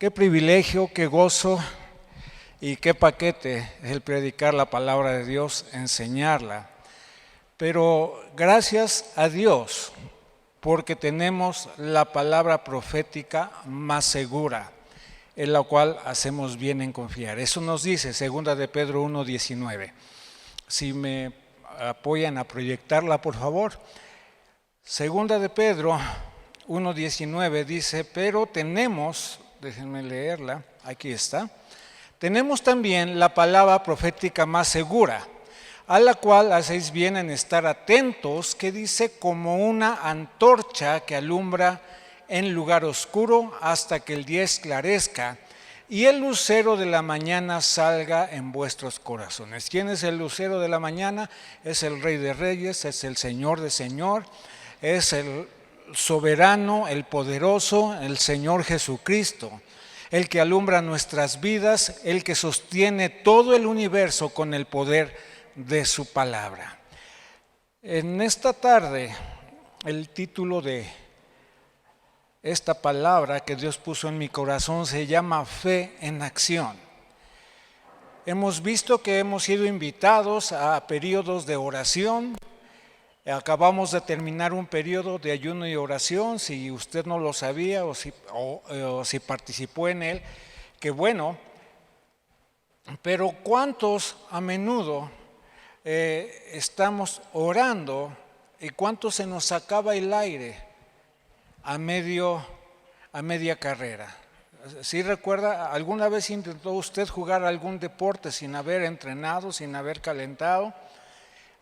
Qué privilegio, qué gozo y qué paquete es el predicar la palabra de Dios, enseñarla. Pero gracias a Dios porque tenemos la palabra profética más segura, en la cual hacemos bien en confiar. Eso nos dice 2 de Pedro 1:19. Si me apoyan a proyectarla, por favor. 2 de Pedro 1:19 dice, pero tenemos, déjenme leerla, aquí está, tenemos también la palabra profética más segura, a la cual hacéis bien en estar atentos, que dice como una antorcha que alumbra en lugar oscuro hasta que el día esclarezca y el lucero de la mañana salga en vuestros corazones. ¿Quién es el lucero de la mañana? Es el Rey de Reyes, es el Señor de Señor, es el soberano, el poderoso, el Señor Jesucristo, el que alumbra nuestras vidas, el que sostiene todo el universo con el poder de su palabra. En esta tarde, el título de esta palabra que Dios puso en mi corazón se llama Fe en Acción. Hemos visto que hemos sido invitados a periodos de oración. Acabamos de terminar un periodo de ayuno y oración. Si usted no lo sabía o si participó en él, qué bueno. Pero ¿cuántos a menudo estamos orando y cuánto se nos acaba el aire a media carrera? ¿Sí recuerda, alguna vez intentó usted jugar algún deporte sin haber entrenado, sin haber calentado?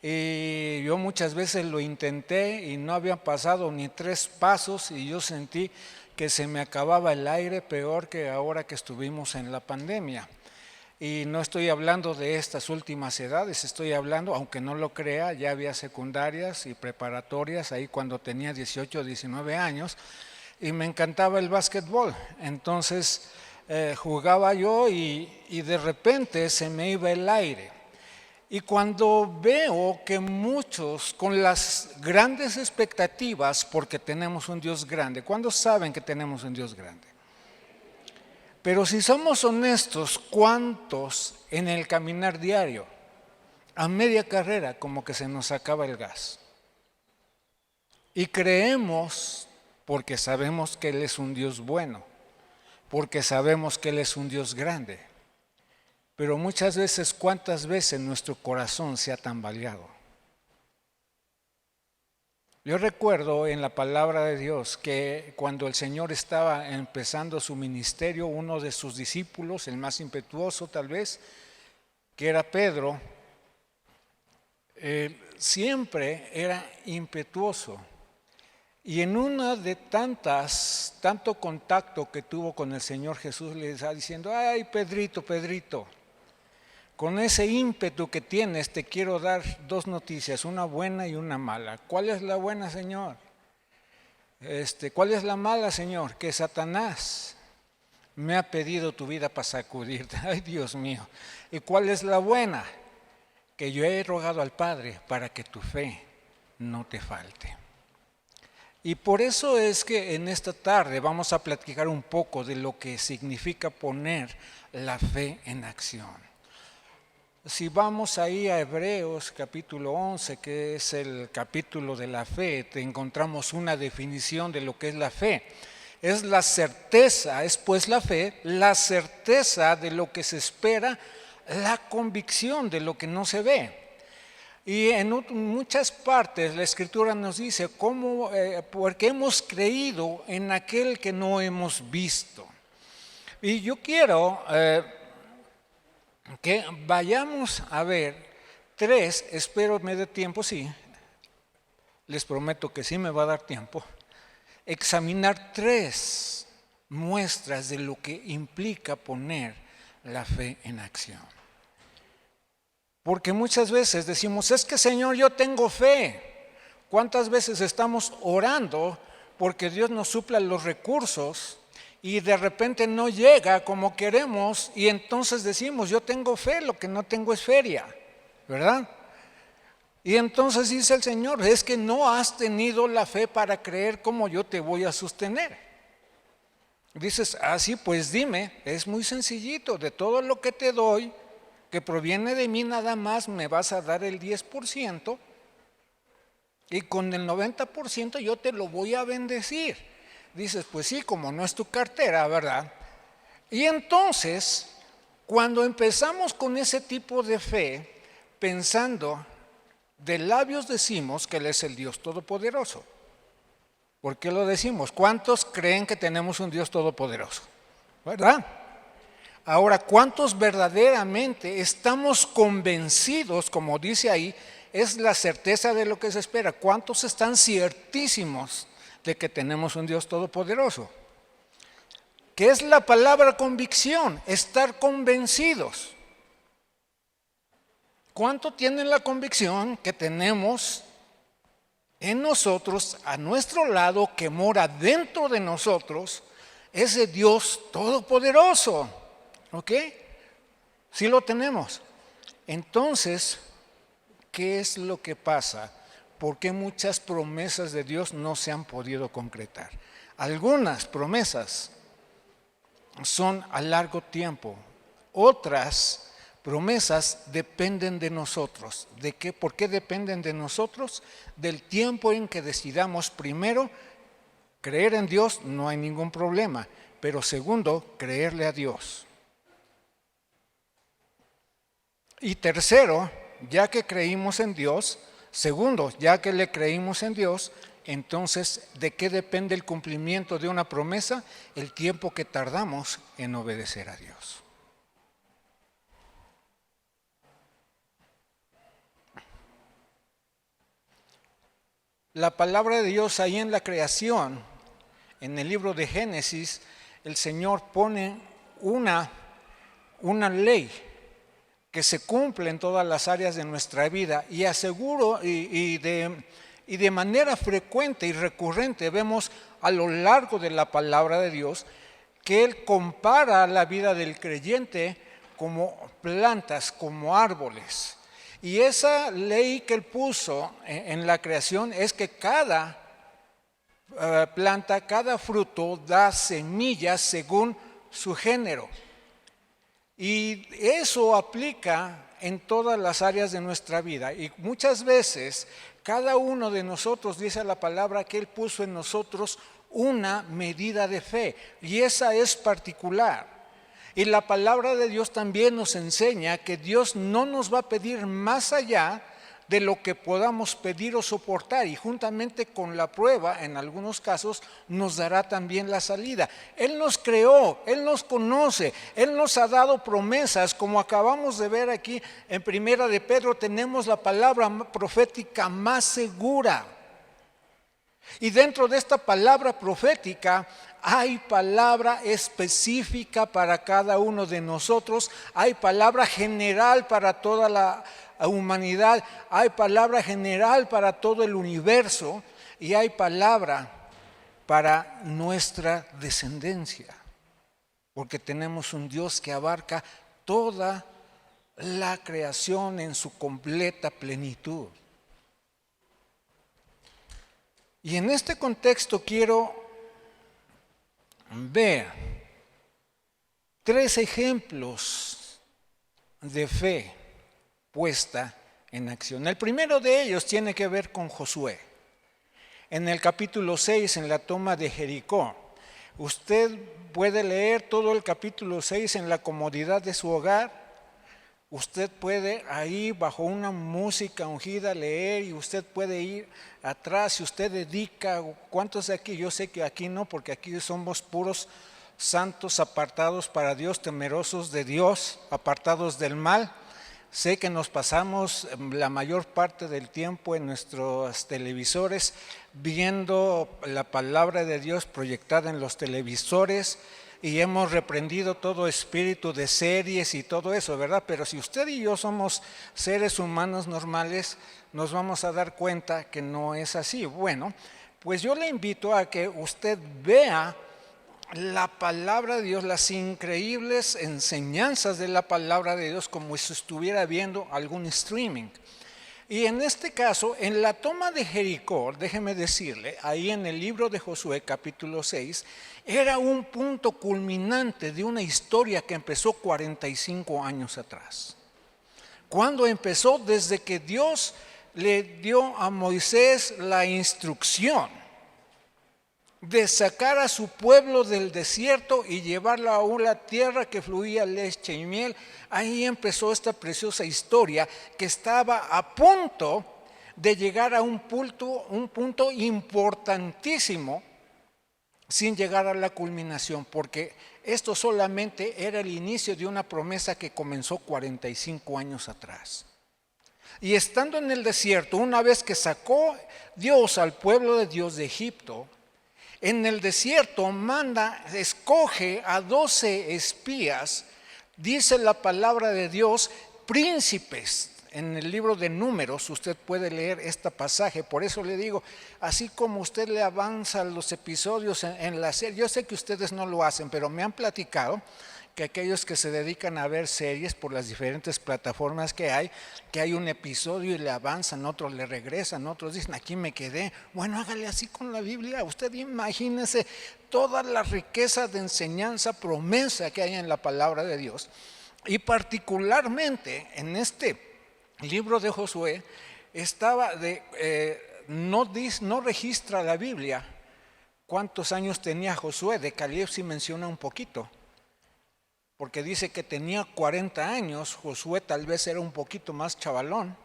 Y yo muchas veces lo intenté y no habían pasado ni 3 pasos y yo sentí que se me acababa el aire, peor que ahora que estuvimos en la pandemia. Y no estoy hablando de estas últimas edades, estoy hablando, aunque no lo crea, ya había secundarias y preparatorias ahí cuando tenía 18 o 19 años y me encantaba el básquetbol. Entonces jugaba yo y de repente se me iba el aire. Y cuando veo que muchos con las grandes expectativas, porque tenemos un Dios grande, ¿cuándo saben que tenemos un Dios grande? Pero si somos honestos, ¿cuántos en el caminar diario, a media carrera, como que se nos acaba el gas? Y creemos, porque sabemos que Él es un Dios bueno, porque sabemos que Él es un Dios grande, pero muchas veces, ¿cuántas veces nuestro corazón se ha tambaleado? Yo recuerdo en la palabra de Dios que cuando el Señor estaba empezando su ministerio, uno de sus discípulos, el más impetuoso tal vez, que era Pedro, siempre era impetuoso. Y en una de tanto contacto que tuvo con el Señor Jesús, le está diciendo, ay Pedrito, Pedrito, con ese ímpetu que tienes te quiero dar 2 noticias, una buena y una mala. ¿Cuál es la buena, Señor? ¿Cuál es la mala, Señor? Que Satanás me ha pedido tu vida para sacudirte. Ay, Dios mío. ¿Y cuál es la buena? Que yo he rogado al Padre para que tu fe no te falte. Y por eso es que en esta tarde vamos a platicar un poco de lo que significa poner la fe en acción. Si vamos ahí a Hebreos capítulo 11, que es el capítulo de la fe, te encontramos una definición de lo que es la fe. Es la certeza, es pues la fe, la certeza de lo que se espera, la convicción de lo que no se ve. Y en muchas partes la Escritura nos dice porque hemos creído en aquel que no hemos visto. Y yo quiero que vayamos a ver 3, espero me dé tiempo, sí, les prometo que sí me va a dar tiempo, examinar 3 muestras de lo que implica poner la fe en acción. Porque muchas veces decimos, es que Señor, yo tengo fe. ¿Cuántas veces estamos orando porque Dios nos supla los recursos y de repente no llega como queremos y entonces decimos, yo tengo fe, lo que no tengo es feria, ¿verdad? Y entonces dice el Señor, es que no has tenido la fe para creer como yo te voy a sostener. Dices, sí, pues dime, es muy sencillito, de todo lo que te doy, que proviene de mí nada más, me vas a dar el 10%, y con el 90% yo te lo voy a bendecir. Dices, pues sí, como no es tu cartera, ¿verdad? Y entonces, cuando empezamos con ese tipo de fe, pensando, de labios decimos que Él es el Dios Todopoderoso. ¿Por qué lo decimos? ¿Cuántos creen que tenemos un Dios todopoderoso? ¿Verdad? Ahora, ¿cuántos verdaderamente estamos convencidos, como dice ahí, es la certeza de lo que se espera? ¿Cuántos están ciertísimos de que tenemos un Dios todopoderoso? ¿Qué es la palabra convicción? Estar convencidos. ¿Cuánto tienen la convicción que tenemos en nosotros, a nuestro lado, que mora dentro de nosotros, ese Dios todopoderoso? ¿Ok? Sí lo tenemos. Entonces, ¿qué es lo que pasa? ¿Por qué muchas promesas de Dios no se han podido concretar? Algunas promesas son a largo tiempo, otras promesas dependen de nosotros. ¿De qué? ¿Por qué dependen de nosotros? Del tiempo en que decidamos, primero, creer en Dios, no hay ningún problema, pero segundo, creerle a Dios. Y tercero, ya que creímos en Dios, segundo, ya que le creímos en Dios, entonces, ¿de qué depende el cumplimiento de una promesa? El tiempo que tardamos en obedecer a Dios. La palabra de Dios ahí en la creación, en el libro de Génesis, el Señor pone una ley que se cumple en todas las áreas de nuestra vida, y aseguro y de manera frecuente y recurrente vemos a lo largo de la palabra de Dios que Él compara la vida del creyente como plantas, como árboles. Y esa ley que Él puso en la creación es que cada planta, cada fruto da semillas según su género. Y eso aplica en todas las áreas de nuestra vida. Y muchas veces cada uno de nosotros, dice la palabra, que Él puso en nosotros una medida de fe. Y esa es particular. Y la palabra de Dios también nos enseña que Dios no nos va a pedir más allá de lo que podamos pedir o soportar, y juntamente con la prueba, en algunos casos, nos dará también la salida. Él nos creó, Él nos conoce, Él nos ha dado promesas, como acabamos de ver aquí en Primera de Pedro, tenemos la palabra profética más segura. Y dentro de esta palabra profética hay palabra específica para cada uno de nosotros, hay palabra general para toda la humanidad, hay palabra general para todo el universo, y hay palabra para nuestra descendencia, porque tenemos un Dios que abarca toda la creación en su completa plenitud. Y en este contexto quiero ver 3 ejemplos de fe puesta en acción. El primero de ellos tiene que ver con Josué. En el capítulo 6, en la toma de Jericó, usted puede leer todo el capítulo 6 en la comodidad de su hogar. Usted puede ahí bajo una música ungida leer, y usted puede ir atrás si usted dedica. ¿Cuántos de aquí? Yo sé que aquí no, porque aquí somos puros santos apartados para Dios, temerosos de Dios, apartados del mal. Sé que nos pasamos la mayor parte del tiempo en nuestros televisores viendo la palabra de Dios proyectada en los televisores, y hemos reprendido todo espíritu de series y todo eso, ¿verdad? Pero si usted y yo somos seres humanos normales, nos vamos a dar cuenta que no es así. Bueno, pues yo le invito a que usted vea la palabra de Dios, las increíbles enseñanzas de la palabra de Dios, como si estuviera viendo algún streaming. Y en este caso, en la toma de Jericó, déjeme decirle, ahí en el libro de Josué capítulo 6, era un punto culminante de una historia que empezó 45 años atrás. ¿Cuándo empezó? Desde que Dios le dio a Moisés la instrucción de sacar a su pueblo del desierto y llevarlo a una tierra que fluía leche y miel. Ahí empezó esta preciosa historia que estaba a punto de llegar a un punto importantísimo sin llegar a la culminación, porque esto solamente era el inicio de una promesa que comenzó 45 años atrás. Y estando en el desierto, una vez que sacó Dios al pueblo de Dios de Egipto, en el desierto escoge a 12 espías, dice la palabra de Dios, príncipes. En el libro de Números usted puede leer este pasaje, por eso le digo, así como usted le avanza los episodios en la serie, yo sé que ustedes no lo hacen, pero me han platicado que aquellos que se dedican a ver series por las diferentes plataformas que hay un episodio y le avanzan, otros le regresan, otros dicen, aquí me quedé. Bueno, hágale así con la Biblia, usted imagínese toda la riqueza de enseñanza, promesa que hay en la palabra de Dios. Y particularmente en este libro de Josué no registra la Biblia cuántos años tenía Josué. De Caleb sí menciona un poquito, porque dice que tenía 40 años, Josué tal vez era un poquito más chavalón,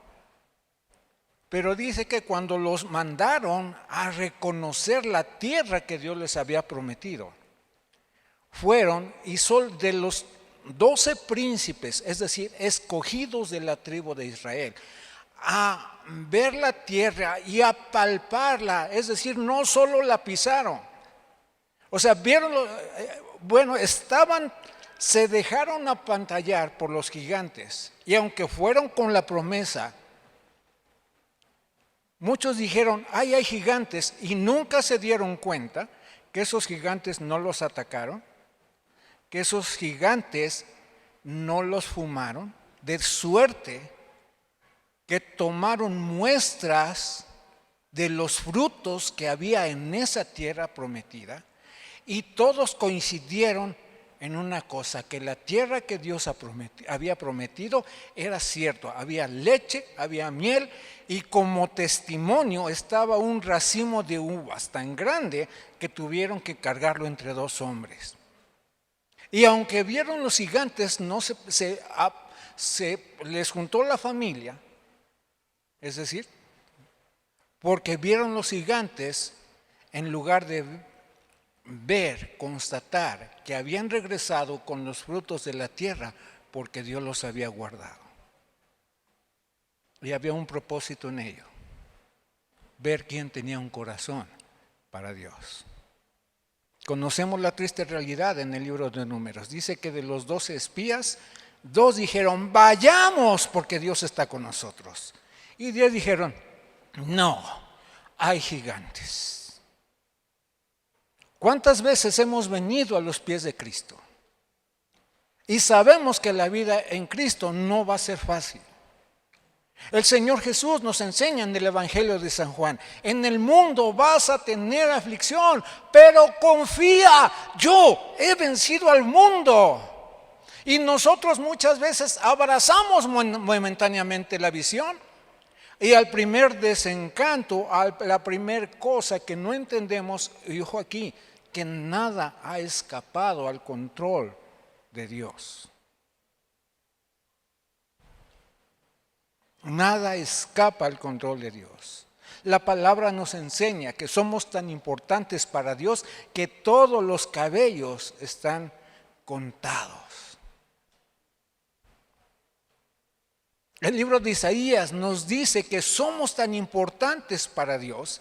pero dice que cuando los mandaron a reconocer la tierra que Dios les había prometido, fueron y son de los 12 príncipes, es decir, escogidos de la tribu de Israel, a ver la tierra y a palparla, es decir, no solo la pisaron, o sea, se dejaron apantallar por los gigantes, y aunque fueron con la promesa, muchos dijeron, hay gigantes, y nunca se dieron cuenta que esos gigantes no los atacaron, que esos gigantes no los fumaron, de suerte que tomaron muestras de los frutos que había en esa tierra prometida, y todos coincidieron en una cosa, que la tierra que Dios había prometido era cierto, había leche, había miel, y como testimonio estaba un racimo de uvas tan grande que tuvieron que cargarlo entre 2 hombres. Y aunque vieron los gigantes, se les juntó la familia, es decir, porque vieron los gigantes, en lugar de constatar que habían regresado con los frutos de la tierra, porque Dios los había guardado. Y había un propósito en ello, ver quién tenía un corazón para Dios. Conocemos la triste realidad en el libro de Números. Dice que de los 12 espías, 2 dijeron, vayamos porque Dios está con nosotros. Y 10 dijeron, no, hay gigantes. ¿Cuántas veces hemos venido a los pies de Cristo? Y sabemos que la vida en Cristo no va a ser fácil. El Señor Jesús nos enseña en el Evangelio de San Juan, en el mundo vas a tener aflicción, pero confía, yo he vencido al mundo. Y nosotros muchas veces abrazamos momentáneamente la visión, y al primer desencanto, a la primera cosa que no entendemos, y ojo aquí, que nada ha escapado al control de Dios. Nada escapa al control de Dios. La palabra nos enseña que somos tan importantes para Dios que todos los cabellos están contados. El libro de Isaías nos dice que somos tan importantes para Dios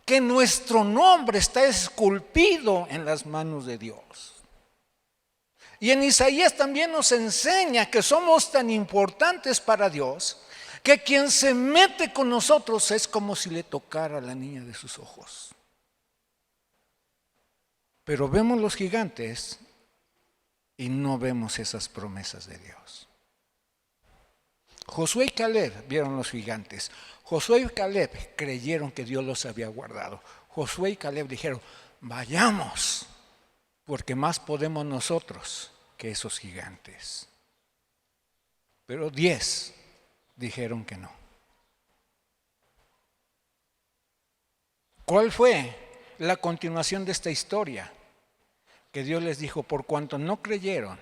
que nuestro nombre está esculpido en las manos de Dios. Y en Isaías también nos enseña que somos tan importantes para Dios que quien se mete con nosotros es como si le tocara a la niña de sus ojos. Pero vemos los gigantes y no vemos esas promesas de Dios. Josué y Caleb vieron los gigantes. Josué y Caleb creyeron que Dios los había guardado. Josué y Caleb dijeron, vayamos, porque más podemos nosotros que esos gigantes. Pero 10 dijeron que no. ¿Cuál fue la continuación de esta historia? Que Dios les dijo, por cuanto no creyeron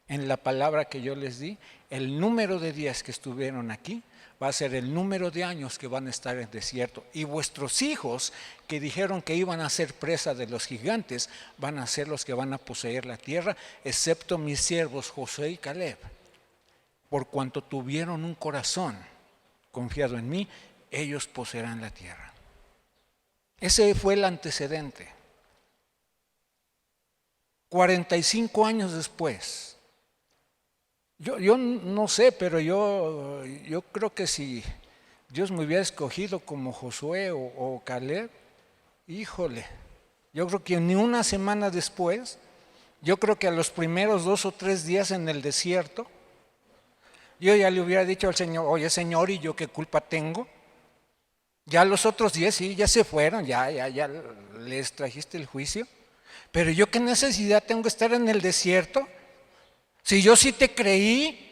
en la palabra que yo les di, el número de días que estuvieron aquí va a ser el número de años que van a estar en el desierto. Y vuestros hijos que dijeron que iban a ser presa de los gigantes, van a ser los que van a poseer la tierra, excepto mis siervos Josué y Caleb. Por cuanto tuvieron un corazón confiado en mí, ellos poseerán la tierra. Ese fue el antecedente. 45 años después, yo no sé, pero yo creo que si Dios me hubiera escogido como Josué o Caleb, híjole, yo creo que ni una semana después, yo creo que a los primeros 2 o 3 días en el desierto, yo ya le hubiera dicho al Señor, oye Señor, ¿y yo qué culpa tengo? Ya los otros 10 sí, ya se fueron, ya les trajiste el juicio. Pero yo qué necesidad tengo de estar en el desierto, si yo sí te creí.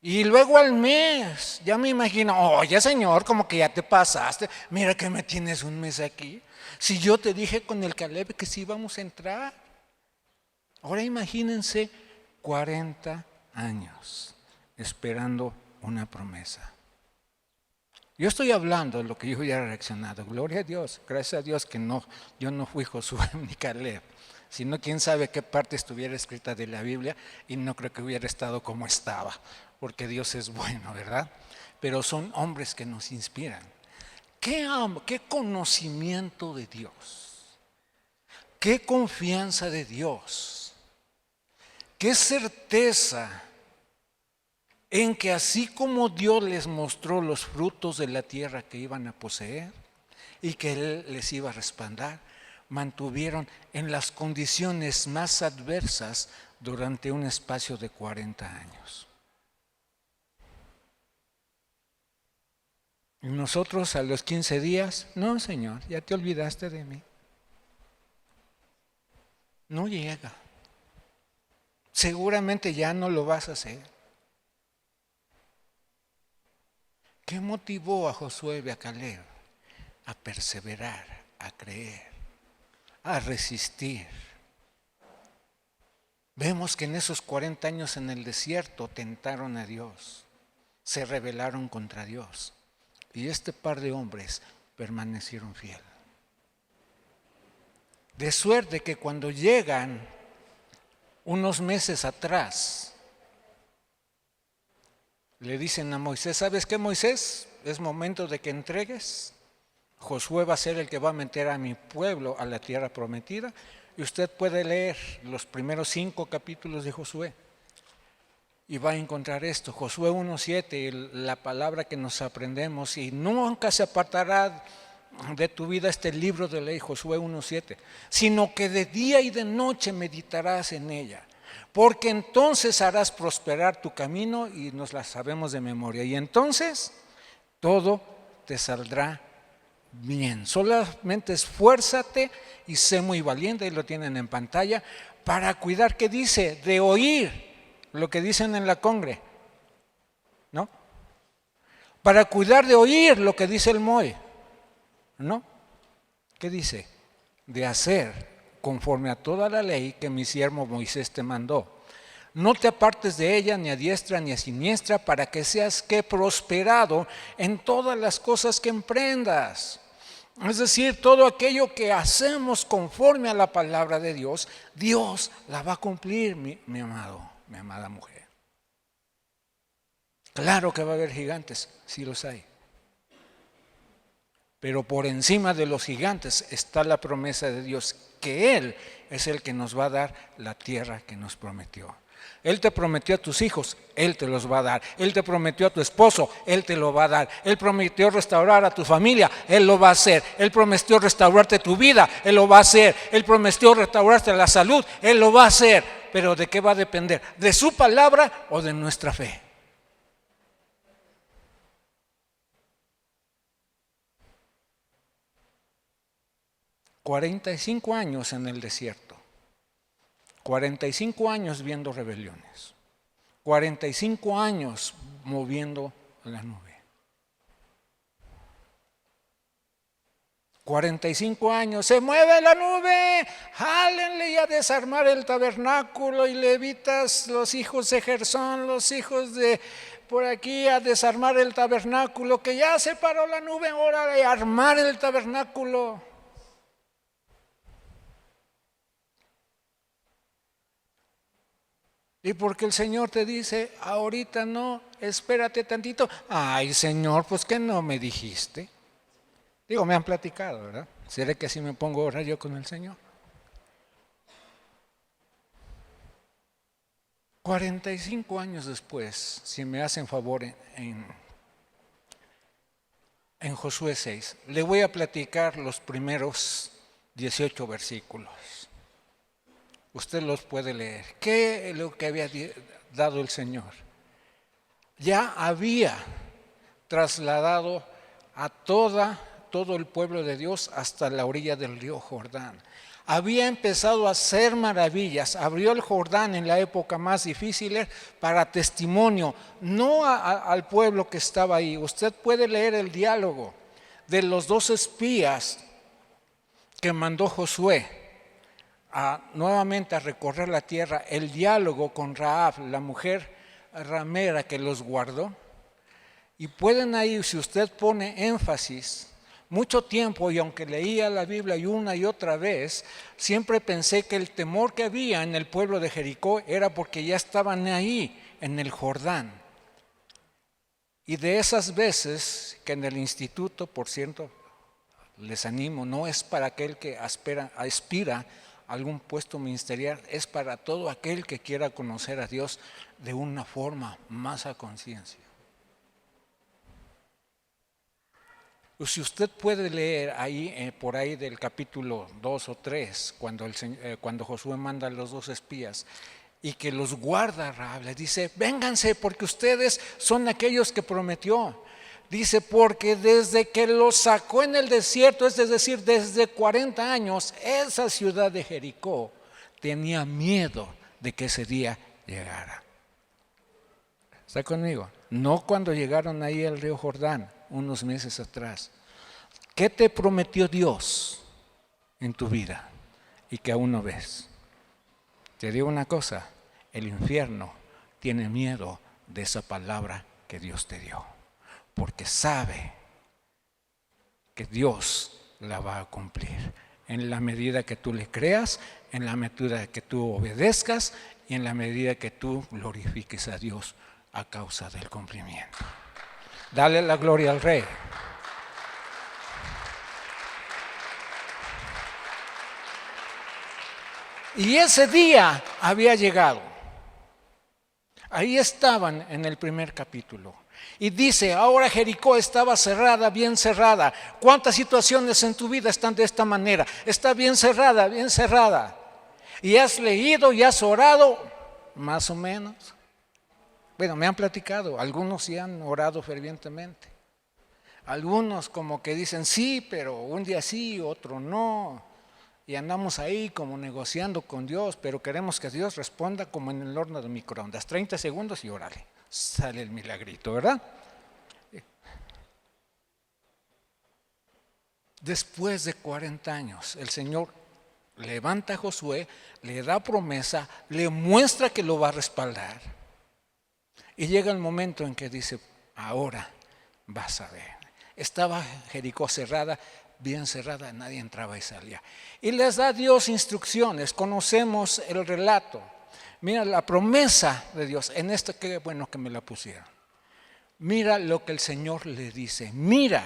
Y luego al mes, ya me imagino, oye Señor, como que ya te pasaste, mira que me tienes un mes aquí. Si yo te dije con el Caleb que sí íbamos a entrar. Ahora imagínense 40 años esperando una promesa. Yo estoy hablando de lo que yo hubiera reaccionado. Gloria a Dios, gracias a Dios que yo no fui Josué ni Caleb, sino quién sabe qué parte estuviera escrita de la Biblia y no creo que hubiera estado como estaba, porque Dios es bueno, ¿verdad? Pero son hombres que nos inspiran. ¿Qué conocimiento de Dios? ¿Qué confianza de Dios? ¿Qué certeza en que así como Dios les mostró los frutos de la tierra que iban a poseer y que Él les iba a respaldar, mantuvieron en las condiciones más adversas durante un espacio de 40 años? Y nosotros a los 15 días, no Señor, ya te olvidaste de mí. No llega. Seguramente ya no lo vas a hacer. ¿Qué motivó a Josué y a Caleb a perseverar, a creer, a resistir? Vemos que en esos 40 años en el desierto tentaron a Dios, se rebelaron contra Dios y este par de hombres permanecieron fieles. De suerte que cuando llegan unos meses atrás, le dicen a Moisés, ¿sabes qué, Moisés? Es momento de que entregues. Josué va a ser el que va a meter a mi pueblo a la tierra prometida. Y usted puede leer los primeros 5 capítulos de Josué. Y va a encontrar esto, Josué 1:7, la palabra que nos aprendemos. Y nunca se apartará de tu vida este libro de ley, Josué 1:7, sino que de día y de noche meditarás en ella. Porque entonces harás prosperar tu camino, y nos la sabemos de memoria, y entonces todo te saldrá bien. Solamente esfuérzate y sé muy valiente, y lo tienen en pantalla, para cuidar, ¿qué dice? De oír lo que dicen en la congre, ¿no? Para cuidar de oír lo que dice el MOE, ¿no? ¿Qué dice? De hacer conforme a toda la ley que mi siervo Moisés te mandó. No te apartes de ella ni a diestra ni a siniestra, para que seas que prosperado en todas las cosas que emprendas. Es decir, todo aquello que hacemos conforme a la palabra de Dios, Dios la va a cumplir, mi amado, mi amada mujer. Claro que va a haber gigantes, sí los hay. Pero por encima de los gigantes está la promesa de Dios, que Él es el que nos va a dar la tierra que nos prometió. Él te prometió a tus hijos, Él te los va a dar. Él te prometió a tu esposo, Él te lo va a dar. Él prometió restaurar a tu familia, Él lo va a hacer. Él prometió restaurarte tu vida, Él lo va a hacer. Él prometió restaurarte la salud, Él lo va a hacer. Pero ¿de qué va a depender? ¿De su palabra o de nuestra fe? 45 años en el desierto, 45 años viendo rebeliones, 45 años moviendo la nube. 45 años, se mueve la nube, jálenle y a desarmar el tabernáculo, y levitas, los hijos de Gersón, los hijos de por aquí, a desarmar el tabernáculo, que ya se paró la nube, ahora de armar el tabernáculo. Y porque el Señor te dice, ahorita no, espérate tantito. Ay, Señor, pues que no me dijiste. Digo, me han platicado, ¿verdad? ¿Será que así me pongo a orar yo con el Señor? 45 años después, si me hacen favor, en Josué 6, le voy a platicar los primeros 18 versículos. Usted los puede leer. ¿Qué es lo que había dado el Señor? Ya había trasladado a todo el pueblo de Dios hasta la orilla del río Jordán. Había empezado a hacer maravillas, abrió el Jordán en la época más difícil para testimonio, no al pueblo que estaba ahí. Usted puede leer el diálogo de los 2 espías que mandó Josué nuevamente a recorrer la tierra, el diálogo con Rahab, la mujer ramera que los guardó. Y pueden ahí, si usted pone énfasis, mucho tiempo, y aunque leía la Biblia y una y otra vez, siempre pensé que el temor que había en el pueblo de Jericó era porque ya estaban ahí, en el Jordán. Y de esas veces que en el instituto, por cierto, les animo, no es para aquel que aspira a algún puesto ministerial, es para todo aquel que quiera conocer a Dios de una forma más a conciencia. Si usted puede leer ahí, por ahí del capítulo 2 o 3, cuando Josué manda a los 2 espías y que los guarda Rahab, les dice, vénganse porque ustedes son aquellos que prometió. Dice, porque desde que los sacó en el desierto, es decir, desde 40 años, esa ciudad de Jericó tenía miedo de que ese día llegara. ¿Está conmigo? No cuando llegaron ahí al río Jordán, unos meses atrás. ¿Qué te prometió Dios en tu vida y que aún no ves? Te digo una cosa, el infierno tiene miedo de esa palabra que Dios te dio, porque sabe que Dios la va a cumplir en la medida que tú le creas, en la medida que tú obedezcas y en la medida que tú glorifiques a Dios a causa del cumplimiento. Dale la gloria al Rey. Y ese día había llegado. Ahí estaban en el primer capítulo. Y dice, ahora Jericó estaba cerrada, bien cerrada. ¿Cuántas situaciones en tu vida están de esta manera? Está bien cerrada, bien cerrada. Y has leído y has orado, más o menos. Bueno, me han platicado, algunos sí han orado fervientemente. Algunos como que dicen sí, pero un día sí, otro no. Y andamos ahí como negociando con Dios, pero queremos que Dios responda como en el horno de microondas. 30 segundos y órale, sale el milagrito, ¿verdad? Después de 40 años, el Señor levanta a Josué, le da promesa, le muestra que lo va a respaldar. Y llega el momento en que dice, ahora vas a ver. Estaba Jericó cerrada, bien cerrada, nadie entraba y salía. Y les da Dios instrucciones, conocemos el relato. Mira la promesa de Dios, en esto qué bueno que me la pusieron. Mira lo que el Señor le dice, mira,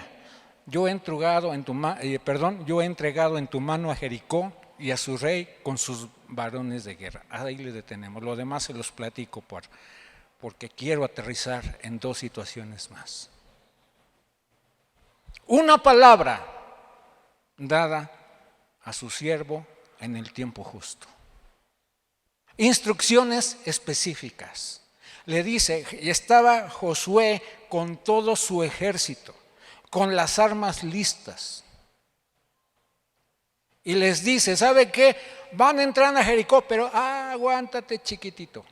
yo he entregado en tu mano a Jericó y a su rey con sus varones de guerra. Ahí le detenemos, lo demás se los platico porque quiero aterrizar en 2 situaciones más. Una palabra dada a su siervo en el tiempo justo. Instrucciones específicas. Le dice, y estaba Josué con todo su ejército, con las armas listas. Y les dice, ¿sabe qué? Van a entrar a Jericó, pero aguántate chiquitito.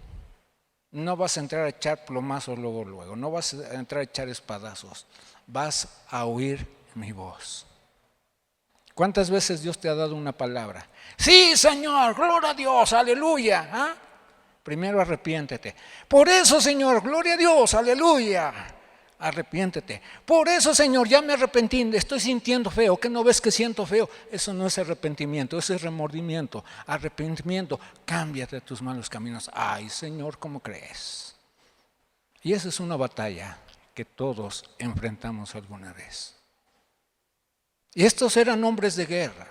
No vas a entrar a echar plomazos luego, no vas a entrar a echar espadazos, vas a oír mi voz. ¿Cuántas veces Dios te ha dado una palabra? Sí, Señor, gloria a Dios, aleluya. Primero arrepiéntete. Por eso, Señor, gloria a Dios, aleluya. Arrepiéntete. Por eso, Señor, ya me arrepentí, estoy sintiendo feo. ¿Qué no ves que siento feo? Eso no es arrepentimiento, eso es remordimiento. Arrepentimiento, cámbiate de tus malos caminos. Ay, Señor, ¿cómo crees? Y esa es una batalla que todos enfrentamos alguna vez. Y estos eran hombres de guerra.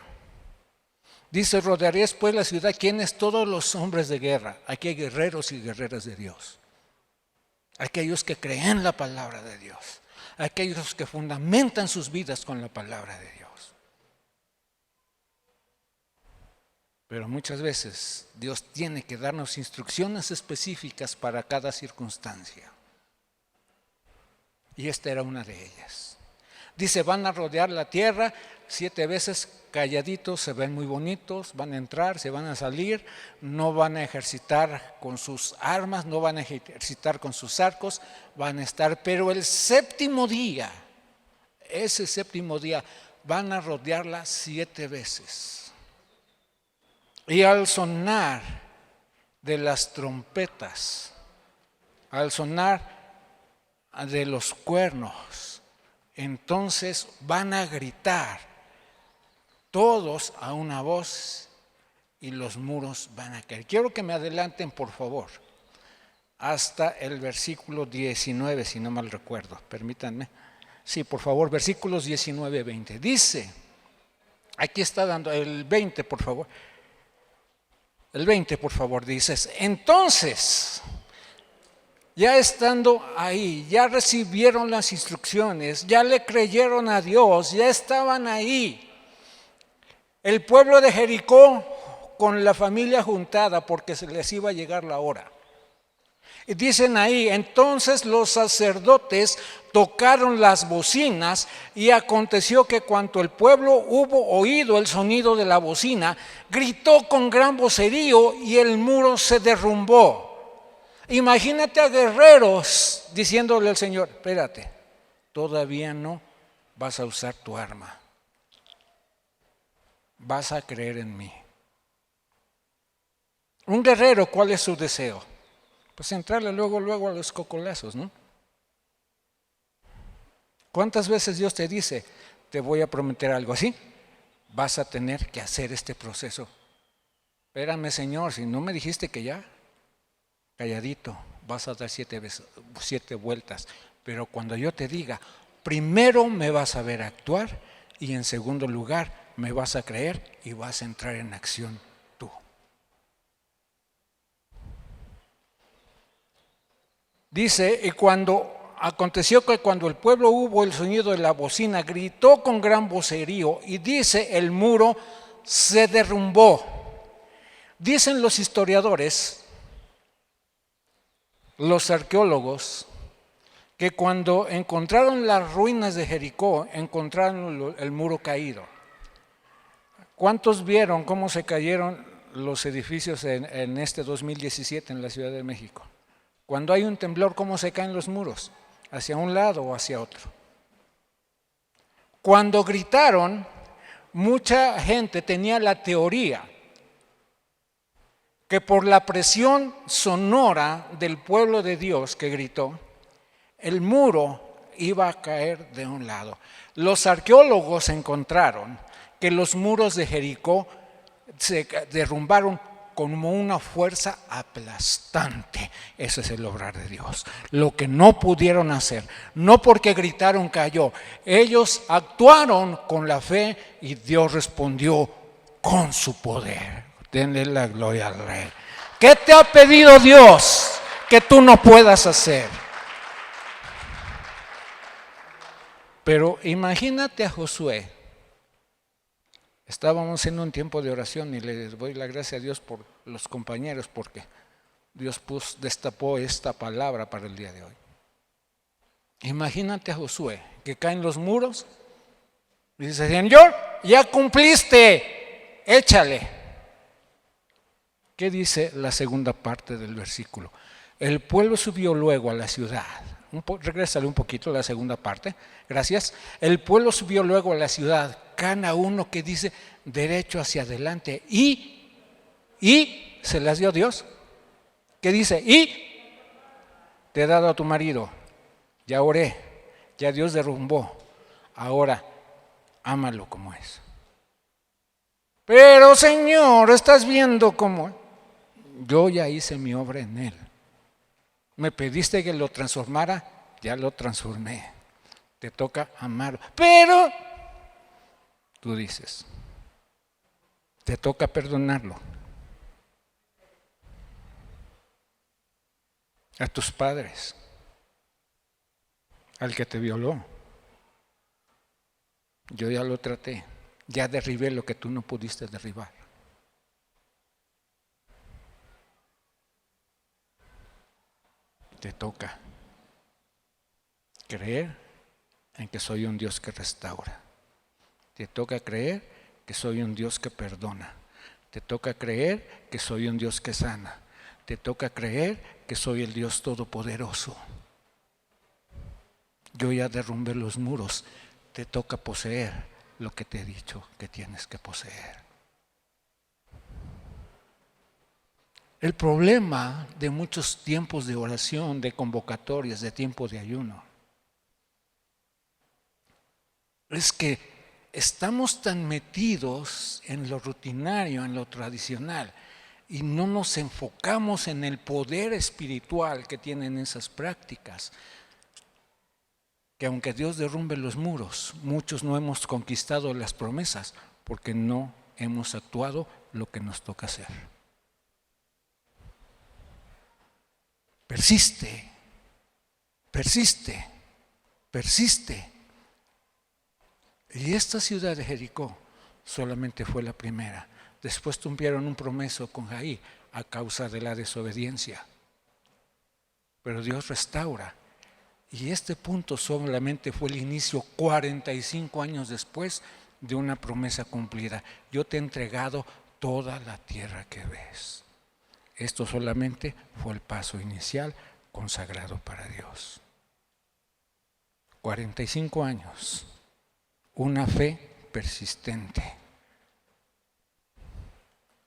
Dice, rodearéis pues la ciudad. ¿Quiénes? Todos los hombres de guerra. Aquí hay guerreros y guerreras de Dios. Aquellos que creen la palabra de Dios. Aquellos que fundamentan sus vidas con la palabra de Dios. Pero muchas veces Dios tiene que darnos instrucciones específicas para cada circunstancia. Y esta era una de ellas. Dice, van a rodear la tierra 7 veces calladitos, se ven muy bonitos, van a entrar, se van a salir, no van a ejercitar con sus armas, no van a ejercitar con sus arcos, van a estar, pero el séptimo día, ese séptimo día, van a rodearla 7 veces. Y al sonar de las trompetas, al sonar de los cuernos, entonces van a gritar todos a una voz y los muros van a caer. Quiero que me adelanten, por favor, hasta el versículo 19, si no mal recuerdo. Permítanme. Sí, por favor, versículos 19, 20. Dice, aquí está dando el 20, por favor. El 20, por favor, dices, entonces, ya estando ahí, ya recibieron las instrucciones, ya le creyeron a Dios, ya estaban ahí. El pueblo de Jericó con la familia juntada porque se les iba a llegar la hora. Y dicen ahí, entonces los sacerdotes tocaron las bocinas y aconteció que cuando el pueblo hubo oído el sonido de la bocina, gritó con gran vocerío y el muro se derrumbó. Imagínate a guerreros diciéndole al Señor, espérate, todavía no vas a usar tu arma. Vas a creer en mí. Un guerrero, ¿cuál es su deseo? Pues entrarle luego a los cocolazos, ¿no? ¿Cuántas veces Dios te dice, te voy a prometer algo así? Vas a tener que hacer este proceso. Espérame, Señor, si no me dijiste que ya, calladito, vas a dar 7 vueltas. Pero cuando yo te diga, primero me vas a ver actuar y en segundo lugar, me vas a creer y vas a entrar en acción tú. Dice, y cuando aconteció que cuando el pueblo hubo el sonido de la bocina, gritó con gran vocerío y dice, el muro se derrumbó. Dicen los historiadores, los arqueólogos, que cuando encontraron las ruinas de Jericó, encontraron el muro caído. ¿Cuántos vieron cómo se cayeron los edificios en este 2017 en la Ciudad de México? Cuando hay un temblor, ¿cómo se caen los muros? ¿Hacia un lado o hacia otro? Cuando gritaron, mucha gente tenía la teoría que por la presión sonora del pueblo de Dios que gritó, el muro iba a caer de un lado. Los arqueólogos encontraron que los muros de Jericó se derrumbaron como una fuerza aplastante. Ese es el obrar de Dios. Lo que no pudieron hacer, no porque gritaron cayó, ellos actuaron con la fe y Dios respondió con su poder. Denle la gloria al Rey. ¿Qué te ha pedido Dios que tú no puedas hacer? Pero imagínate a Josué. Estábamos en un tiempo de oración y les doy la gracia a Dios por los compañeros porque Dios destapó esta palabra para el día de hoy. Imagínate a Josué que caen los muros y dice, Señor, ya cumpliste. échale. ¿Qué dice la segunda parte del versículo? El pueblo subió luego a la ciudad. Regrésale un poquito a la segunda parte. Gracias. El pueblo subió luego a la ciudad. Cada uno que dice derecho hacia adelante. Y se las dio Dios. ¿Qué dice? Y te he dado a tu marido. Ya oré. Ya Dios derrumbó. Ahora, ámalo como es. Pero Señor, estás viendo cómo. Yo ya hice mi obra en él. Me pediste que lo transformara, ya lo transformé. Te toca amarlo. Pero, tú dices, te toca perdonarlo. A tus padres, al que te violó. Yo ya lo traté, ya derribé lo que tú no pudiste derribar. Te toca creer en que soy un Dios que restaura. Te toca creer que soy un Dios que perdona. Te toca creer que soy un Dios que sana. Te toca creer que soy el Dios todopoderoso. Yo ya derrumbé los muros. Te toca poseer lo que te he dicho que tienes que poseer. El problema de muchos tiempos de oración, de convocatorias, de tiempo de ayuno, es que estamos tan metidos en lo rutinario, en lo tradicional, y no nos enfocamos en el poder espiritual que tienen esas prácticas, que aunque Dios derrumbe los muros, muchos no hemos conquistado las promesas porque no hemos actuado lo que nos toca hacer. Persiste, persiste, persiste. Y esta ciudad de Jericó solamente fue la primera. Después tuvieron un promeso con Jaí a causa de la desobediencia. Pero Dios restaura. Y este punto solamente fue el inicio 45 años después de una promesa cumplida. Yo te he entregado toda la tierra que ves. Esto solamente fue el paso inicial consagrado para Dios. 45 años, una fe persistente,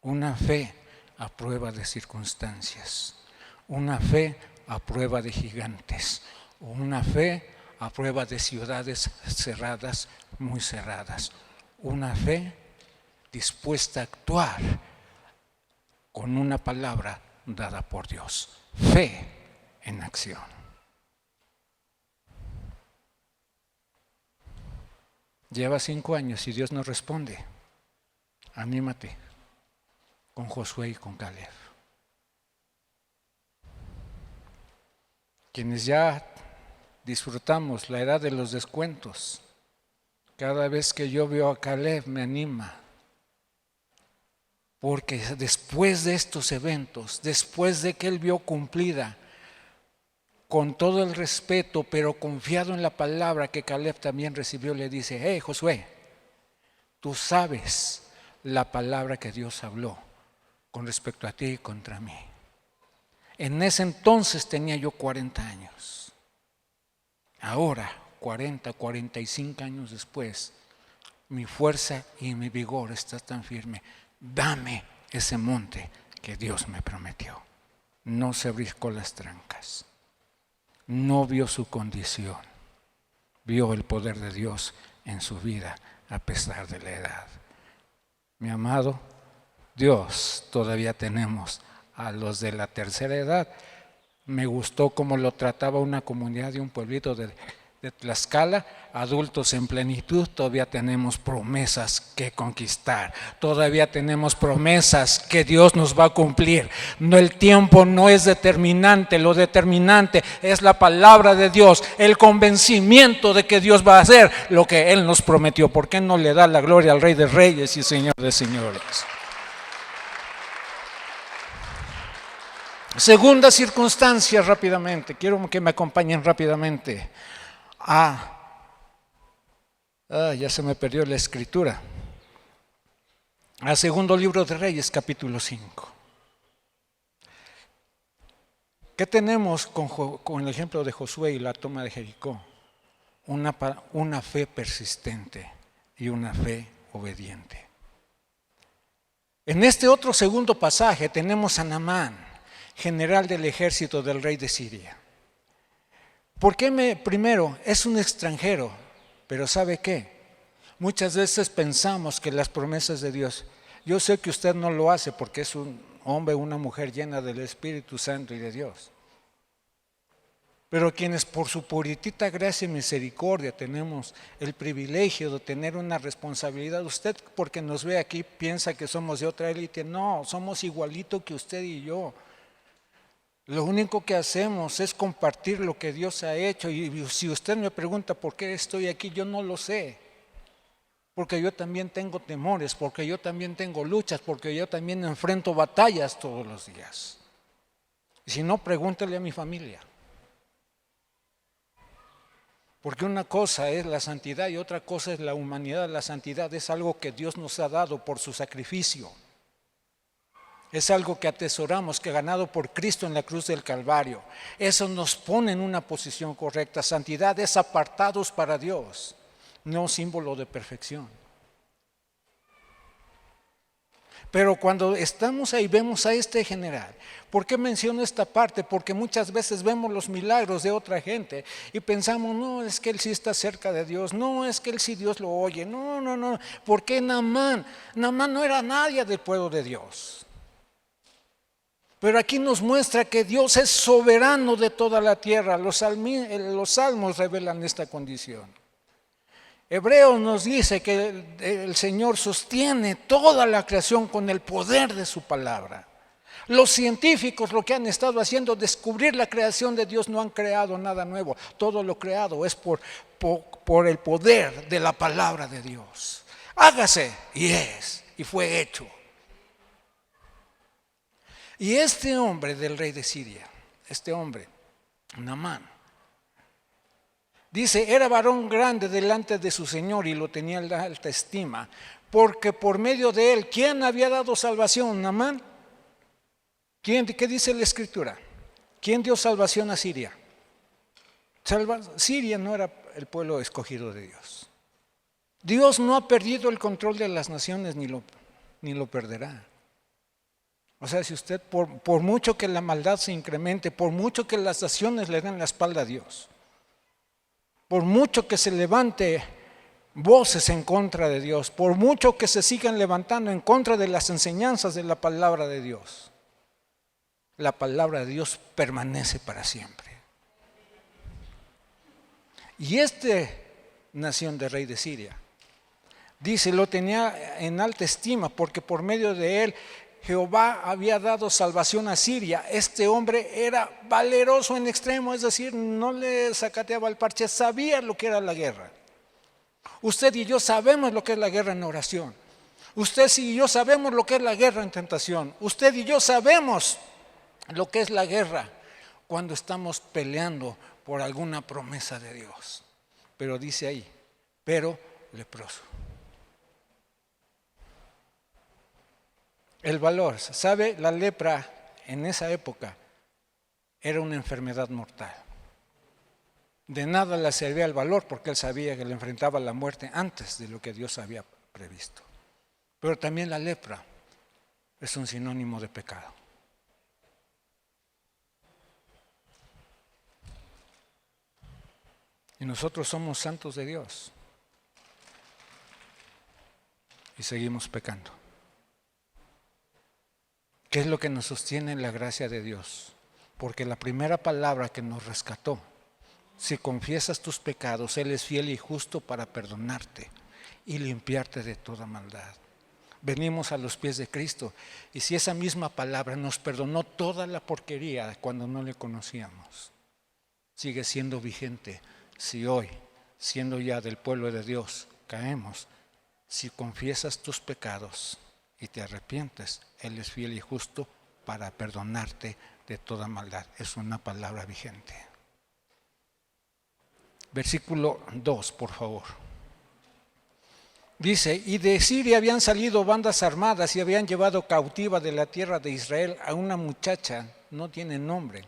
una fe a prueba de circunstancias, una fe a prueba de gigantes, una fe a prueba de ciudades cerradas, muy cerradas, una fe dispuesta a actuar con una palabra dada por Dios. Fe en acción. Lleva 5 años y Dios no responde. Anímate con Josué y con Caleb. Quienes ya disfrutamos la edad de los descuentos, cada vez que yo veo a Caleb me anima. Porque después de estos eventos, después de que él vio cumplida, con todo el respeto, pero confiado en la palabra que Caleb también recibió, le dice: hey Josué, tú sabes la palabra que Dios habló con respecto a ti y contra mí. En ese entonces tenía yo 40 años. Ahora, 45 años después, mi fuerza y mi vigor está tan firme. Dame ese monte que Dios me prometió. No se briscó las trancas. No vio su condición. Vio el poder de Dios en su vida a pesar de la edad. Mi amado, Dios, todavía tenemos a los de la tercera edad. Me gustó cómo lo trataba una comunidad de un pueblito de Tlaxcala, adultos en plenitud. Todavía tenemos promesas que conquistar, todavía tenemos promesas que Dios nos va a cumplir. No, el tiempo no es determinante, lo determinante es la palabra de Dios, el convencimiento de que Dios va a hacer lo que Él nos prometió. ¿Por qué no le da la gloria al Rey de Reyes y Señor de Señores? Segunda circunstancia, rápidamente, quiero que me acompañen rápidamente. Ya se me perdió la escritura. a segundo libro de Reyes, capítulo 5. ¿Qué tenemos con el ejemplo de Josué y la toma de Jericó? Una fe persistente y una fe obediente. En este otro segundo pasaje tenemos a Naamán, general del ejército del rey de Siria. ¿Por qué primero, es un extranjero, pero ¿sabe qué? Muchas veces pensamos que las promesas de Dios, yo sé que usted no lo hace porque es un hombre o una mujer llena del Espíritu Santo y de Dios. Pero quienes por su puritita gracia y misericordia tenemos el privilegio de tener una responsabilidad, usted porque nos ve aquí piensa que somos de otra élite, no, somos igualito que usted y yo. Lo único que hacemos es compartir lo que Dios ha hecho y si usted me pregunta por qué estoy aquí, yo no lo sé. Porque yo también tengo temores, porque yo también tengo luchas, porque yo también enfrento batallas todos los días. Y si no, pregúntele a mi familia. Porque una cosa es la santidad y otra cosa es la humanidad. La santidad es algo que Dios nos ha dado por su sacrificio. Es algo que atesoramos, que ganado por Cristo en la cruz del Calvario. Eso nos pone en una posición correcta. Santidad es apartados para Dios, no símbolo de perfección. Pero cuando estamos ahí vemos a este general. ¿Por qué menciono esta parte? Porque muchas veces vemos los milagros de otra gente y pensamos, no, es que él sí está cerca de Dios, no, es que él sí Dios lo oye, no. ¿Por qué Naamán? Naamán no era nadie del pueblo de Dios. Pero aquí nos muestra que Dios es soberano de toda la tierra. Los salmos revelan esta condición. Hebreos nos dice que el Señor sostiene toda la creación con el poder de su palabra. Los científicos lo que han estado haciendo, descubrir la creación de Dios, no han creado nada nuevo. Todo lo creado es por el poder de la palabra de Dios. Hágase, y fue hecho. Y este hombre del rey de Siria, este hombre, Naamán, dice, era varón grande delante de su Señor y lo tenía en alta estima, porque por medio de él, ¿quién había dado salvación? Naamán. ¿Quién? ¿Qué dice la Escritura? ¿Quién dio salvación a Siria? Siria no era el pueblo escogido de Dios. Dios no ha perdido el control de las naciones ni lo perderá. O sea, si usted, por mucho que la maldad se incremente, por mucho que las naciones le den la espalda a Dios, por mucho que se levante voces en contra de Dios, por mucho que se sigan levantando en contra de las enseñanzas de la palabra de Dios, la palabra de Dios permanece para siempre. Y nación de rey de Siria, dice, lo tenía en alta estima porque por medio de él Jehová había dado salvación a Siria. Este hombre era valeroso en extremo, es decir, no le sacateaba el parche, sabía lo que era la guerra. Usted y yo sabemos lo que es la guerra en oración. Usted y yo sabemos lo que es la guerra en tentación. Usted y yo sabemos lo que es la guerra cuando estamos peleando por alguna promesa de Dios. Pero dice ahí, pero leproso. El valor, ¿sabe? La lepra en esa época era una enfermedad mortal. De nada le servía el valor porque él sabía que le enfrentaba la muerte antes de lo que Dios había previsto. Pero también la lepra es un sinónimo de pecado. Y nosotros somos santos de Dios y seguimos pecando. ¿Qué es lo que nos sostiene en la gracia de Dios? Porque la primera palabra que nos rescató, si confiesas tus pecados, Él es fiel y justo para perdonarte y limpiarte de toda maldad. Venimos a los pies de Cristo y si esa misma palabra nos perdonó toda la porquería cuando no le conocíamos, sigue siendo vigente si hoy, siendo ya del pueblo de Dios, caemos. Si confiesas tus pecados y te arrepientes, Él es fiel y justo para perdonarte de toda maldad. Es una palabra vigente. Versículo 2, por favor. Dice, y de Siria habían salido bandas armadas y habían llevado cautiva de la tierra de Israel a una muchacha, no tiene nombre,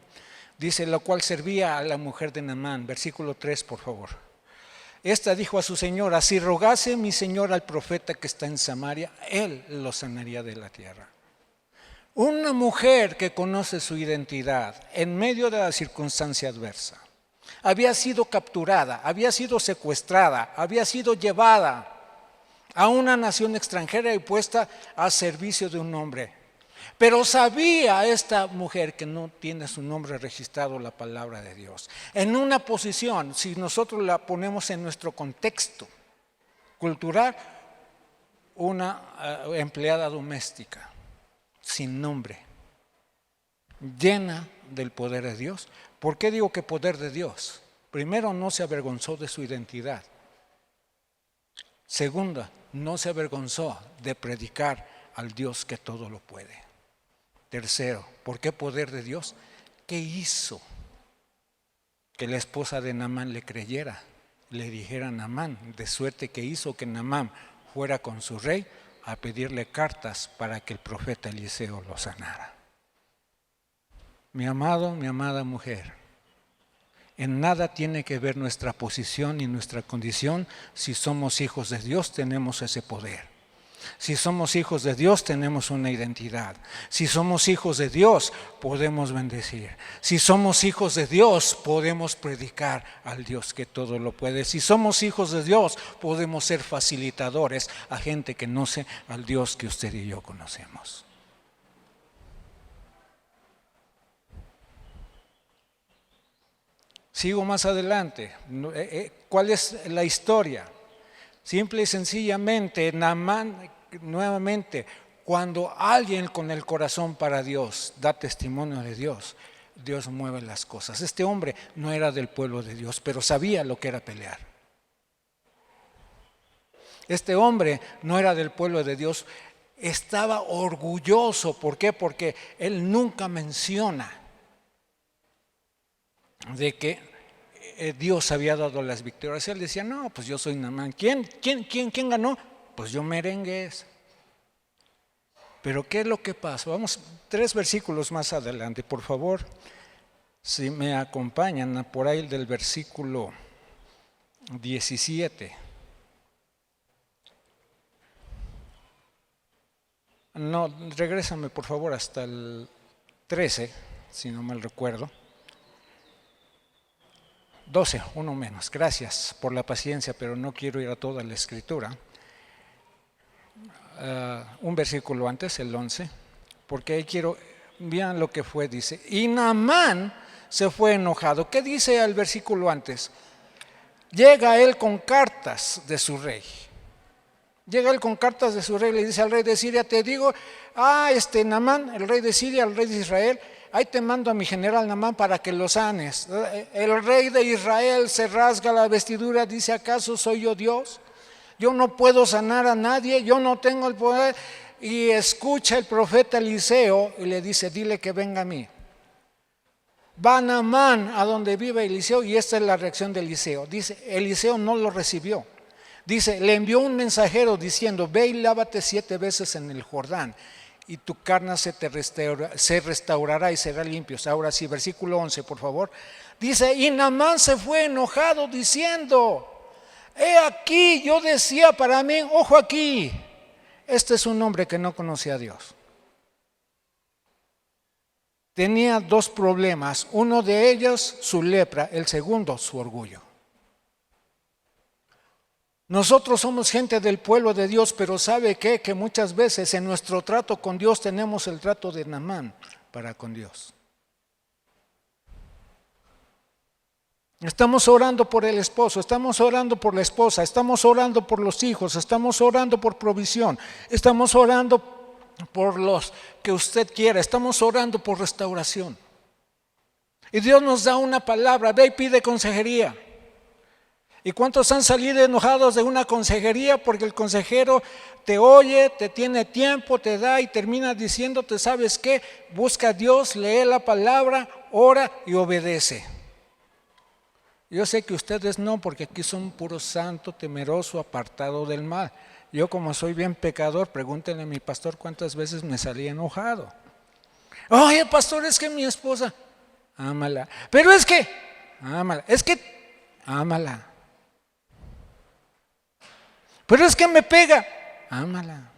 dice, la cual servía a la mujer de Naamán. Versículo 3, por favor. Esta dijo a su señora, si rogase mi señor al profeta que está en Samaria, él lo sanaría de la tierra. Una mujer que conoce su identidad en medio de la circunstancia adversa. Había sido capturada, había sido secuestrada, había sido llevada a una nación extranjera y puesta a servicio de un hombre. Pero sabía esta mujer que no tiene su nombre registrado la palabra de Dios. En una posición, si nosotros la ponemos en nuestro contexto cultural, una empleada doméstica, sin nombre, llena del poder de Dios. ¿Por qué digo que poder de Dios? Primero, no se avergonzó de su identidad. Segunda, no se avergonzó de predicar al Dios que todo lo puede. Tercero, ¿por qué poder de Dios? ¿Qué hizo? Que la esposa de Naamán le creyera, le dijera a Naamán, de suerte que hizo que Naamán fuera con su rey a pedirle cartas para que el profeta Eliseo lo sanara. Mi amado, mi amada mujer, en nada tiene que ver nuestra posición y nuestra condición. Si somos hijos de Dios, tenemos ese poder. Si somos hijos de Dios, tenemos una identidad. Si somos hijos de Dios, podemos bendecir. Si somos hijos de Dios, podemos predicar al Dios que todo lo puede. Si somos hijos de Dios, podemos ser facilitadores a gente que no sé al Dios que usted y yo conocemos. Sigo más adelante. ¿Cuál es la historia? Simple y sencillamente, Naamán, nuevamente, cuando alguien con el corazón para Dios da testimonio de Dios, Dios mueve las cosas. Este hombre no era del pueblo de Dios, pero sabía lo que era pelear. Este hombre no era del pueblo de Dios, estaba orgulloso. ¿Por qué? Porque él nunca menciona de que Dios había dado las victorias. Él decía, no, pues yo soy Naamán. ¿Quién ganó? Pues yo merengues. Pero ¿qué es lo que pasa? Vamos 3 versículos más adelante, por favor. Si me acompañan por ahí del versículo 17. No, regrésame por favor hasta el 13, si no mal recuerdo. 12, uno menos. Gracias por la paciencia, pero no quiero ir a toda la escritura. Un versículo antes, el 11, porque ahí quiero, vean lo que fue, dice, y Naamán se fue enojado. ¿Qué dice el versículo antes? Llega él con cartas de su rey. Llega él con cartas de su rey, le dice al rey de Siria, te digo, Naamán, el rey de Siria, el rey de Israel, ahí te mando a mi general Naamán para que lo sanes. El rey de Israel se rasga la vestidura, dice, ¿acaso soy yo Dios? Yo no puedo sanar a nadie, yo no tengo el poder. Y escucha el profeta Eliseo y le dice, dile que venga a mí. Va Naamán a donde vive Eliseo y esta es la reacción de Eliseo. Dice, Eliseo no lo recibió. Dice, le envió un mensajero diciendo, ve y lávate 7 veces en el Jordán y tu carne se restaurará y será limpio. Ahora sí, versículo 11, por favor. Dice, y Naamán se fue enojado diciendo, he aquí, yo decía para mí, ojo aquí, este es un hombre que no conocía a Dios. Tenía 2 problemas, uno de ellos su lepra, el segundo su orgullo. Nosotros somos gente del pueblo de Dios, pero ¿sabe qué? Que muchas veces en nuestro trato con Dios tenemos el trato de Naamán para con Dios. Estamos orando por el esposo, estamos orando por la esposa, estamos orando por los hijos, estamos orando por provisión, estamos orando por los que usted quiera, estamos orando por restauración. Y Dios nos da una palabra, ve y pide consejería. ¿Y cuántos han salido enojados de una consejería porque el consejero te oye, te tiene tiempo, te da y termina diciéndote, ¿sabes qué? Busca a Dios, lee la palabra, ora y obedece. Yo sé que ustedes no, porque aquí son puro santo, temeroso, apartado del mal. Yo como soy bien pecador, pregúntenle a mi pastor cuántas veces me salí enojado. Oye, pastor, es que mi esposa, ámala. Pero es que, ámala. Es que, ámala. Pero es que me pega, ámala.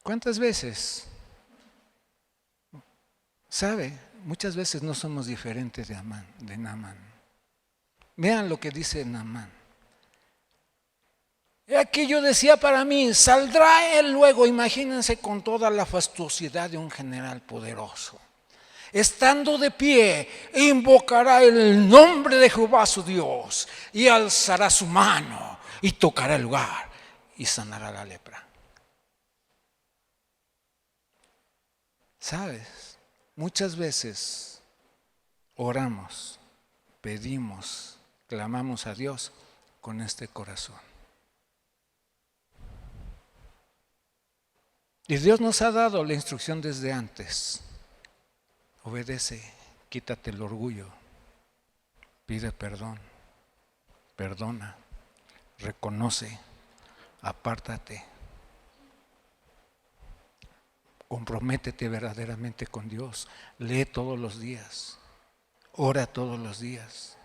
¿Cuántas veces? ¿Sabe? Muchas veces no somos diferentes de Naamán. Vean lo que dice Naamán. Y aquí yo decía para mí, saldrá él luego, imagínense con toda la fastuosidad de un general poderoso. Estando de pie, invocará el nombre de Jehová su Dios y alzará su mano y tocará el lugar y sanará la lepra. ¿Sabes? Muchas veces oramos, pedimos, clamamos a Dios con este corazón. Y Dios nos ha dado la instrucción desde antes. Obedece, quítate el orgullo, pide perdón, perdona, reconoce, apártate, comprométete verdaderamente con Dios, lee todos los días, ora todos los días.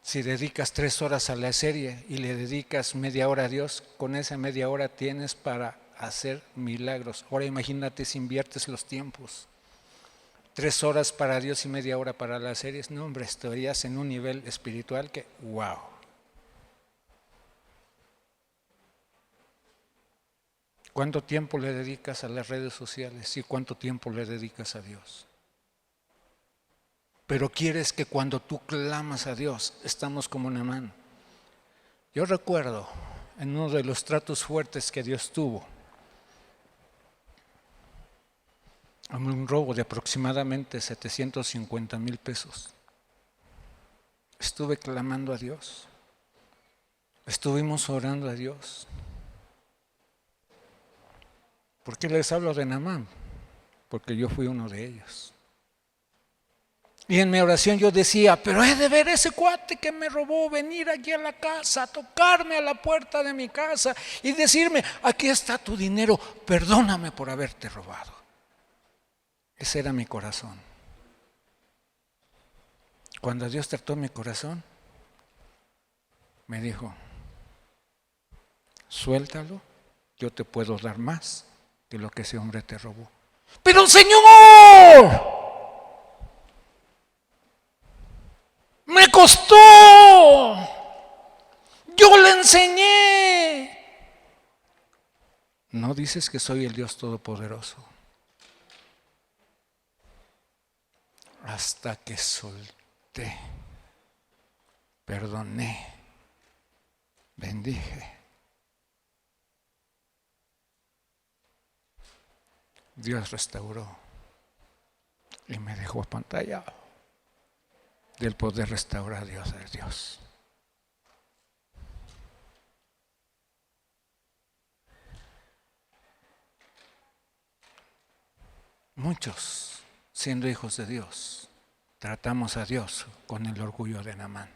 Si dedicas 3 horas a la serie y le dedicas media hora a Dios, con esa media hora tienes para hacer milagros. Ahora imagínate si inviertes los tiempos. 3 horas para Dios y media hora para las series. No, hombre, estarías en un nivel espiritual que, wow. ¿Cuánto tiempo le dedicas a las redes sociales y cuánto tiempo le dedicas a Dios? Pero quieres que cuando tú clamas a Dios, estamos como Naamán. Yo recuerdo en uno de los tratos fuertes que Dios tuvo, un robo de aproximadamente 750,000 pesos. Estuve clamando a Dios, estuvimos orando a Dios. ¿Por qué les hablo de Naamán? Porque yo fui uno de ellos. Y en mi oración yo decía, pero he de ver ese cuate que me robó venir aquí a la casa, tocarme a la puerta de mi casa y decirme, aquí está tu dinero, perdóname por haberte robado. Ese era mi corazón. Cuando Dios trató mi corazón, me dijo, suéltalo, yo te puedo dar más que lo que ese hombre te robó. ¡Pero Señor! ¡Me costó! ¡Yo le enseñé! ¿No dices que soy el Dios Todopoderoso? Hasta que solté, perdoné, bendije. Dios restauró y me dejó apantallado del poder restaurar a Dios. Muchos, siendo hijos de Dios, tratamos a Dios con el orgullo de Naamán.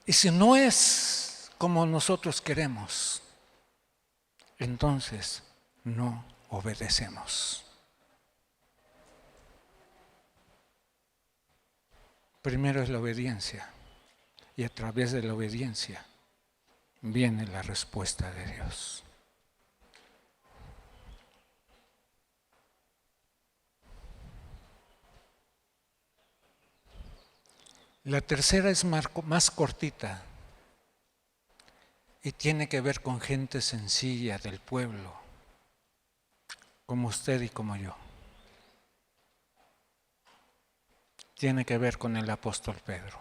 Y si no es como nosotros queremos, entonces no obedecemos. Primero es la obediencia, y a través de la obediencia viene la respuesta de Dios. La tercera es más cortita y tiene que ver con gente sencilla del pueblo, como usted y como yo. Tiene que ver con el apóstol Pedro.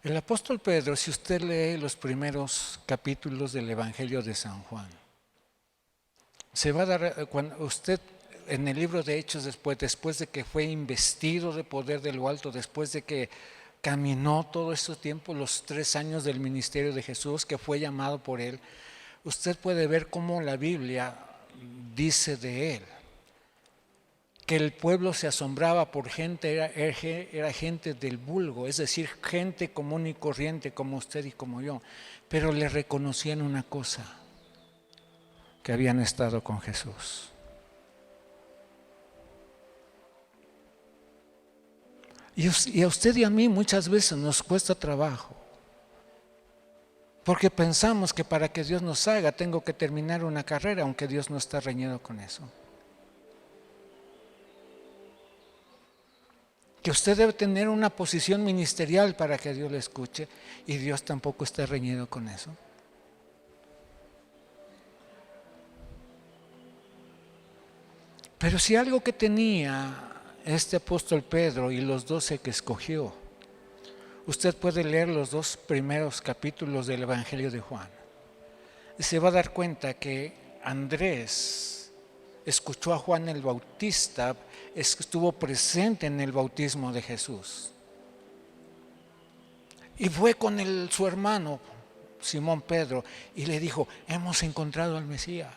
El apóstol Pedro, si usted lee los primeros capítulos del Evangelio de San Juan, se va a dar, cuando usted en el libro de Hechos, después de que fue investido de poder de lo alto, después de que caminó todo este tiempo, los 3 años del ministerio de Jesús, que fue llamado por Él, usted puede ver cómo la Biblia dice de Él, que el pueblo se asombraba por gente, era gente del vulgo, es decir, gente común y corriente como usted y como yo, pero le reconocían una cosa, que habían estado con Jesús. Y a usted y a mí muchas veces nos cuesta trabajo, porque pensamos que para que Dios nos haga tengo que terminar una carrera, aunque Dios no está reñido con eso. Que usted debe tener una posición ministerial para que Dios le escuche, y Dios tampoco está reñido con eso. Pero si algo que tenía este apóstol Pedro y los 12 que escogió, usted puede leer los 2 primeros capítulos del Evangelio de Juan y se va a dar cuenta que Andrés escuchó a Juan el Bautista, estuvo presente en el bautismo de Jesús y fue con su hermano Simón Pedro y le dijo: hemos encontrado al Mesías.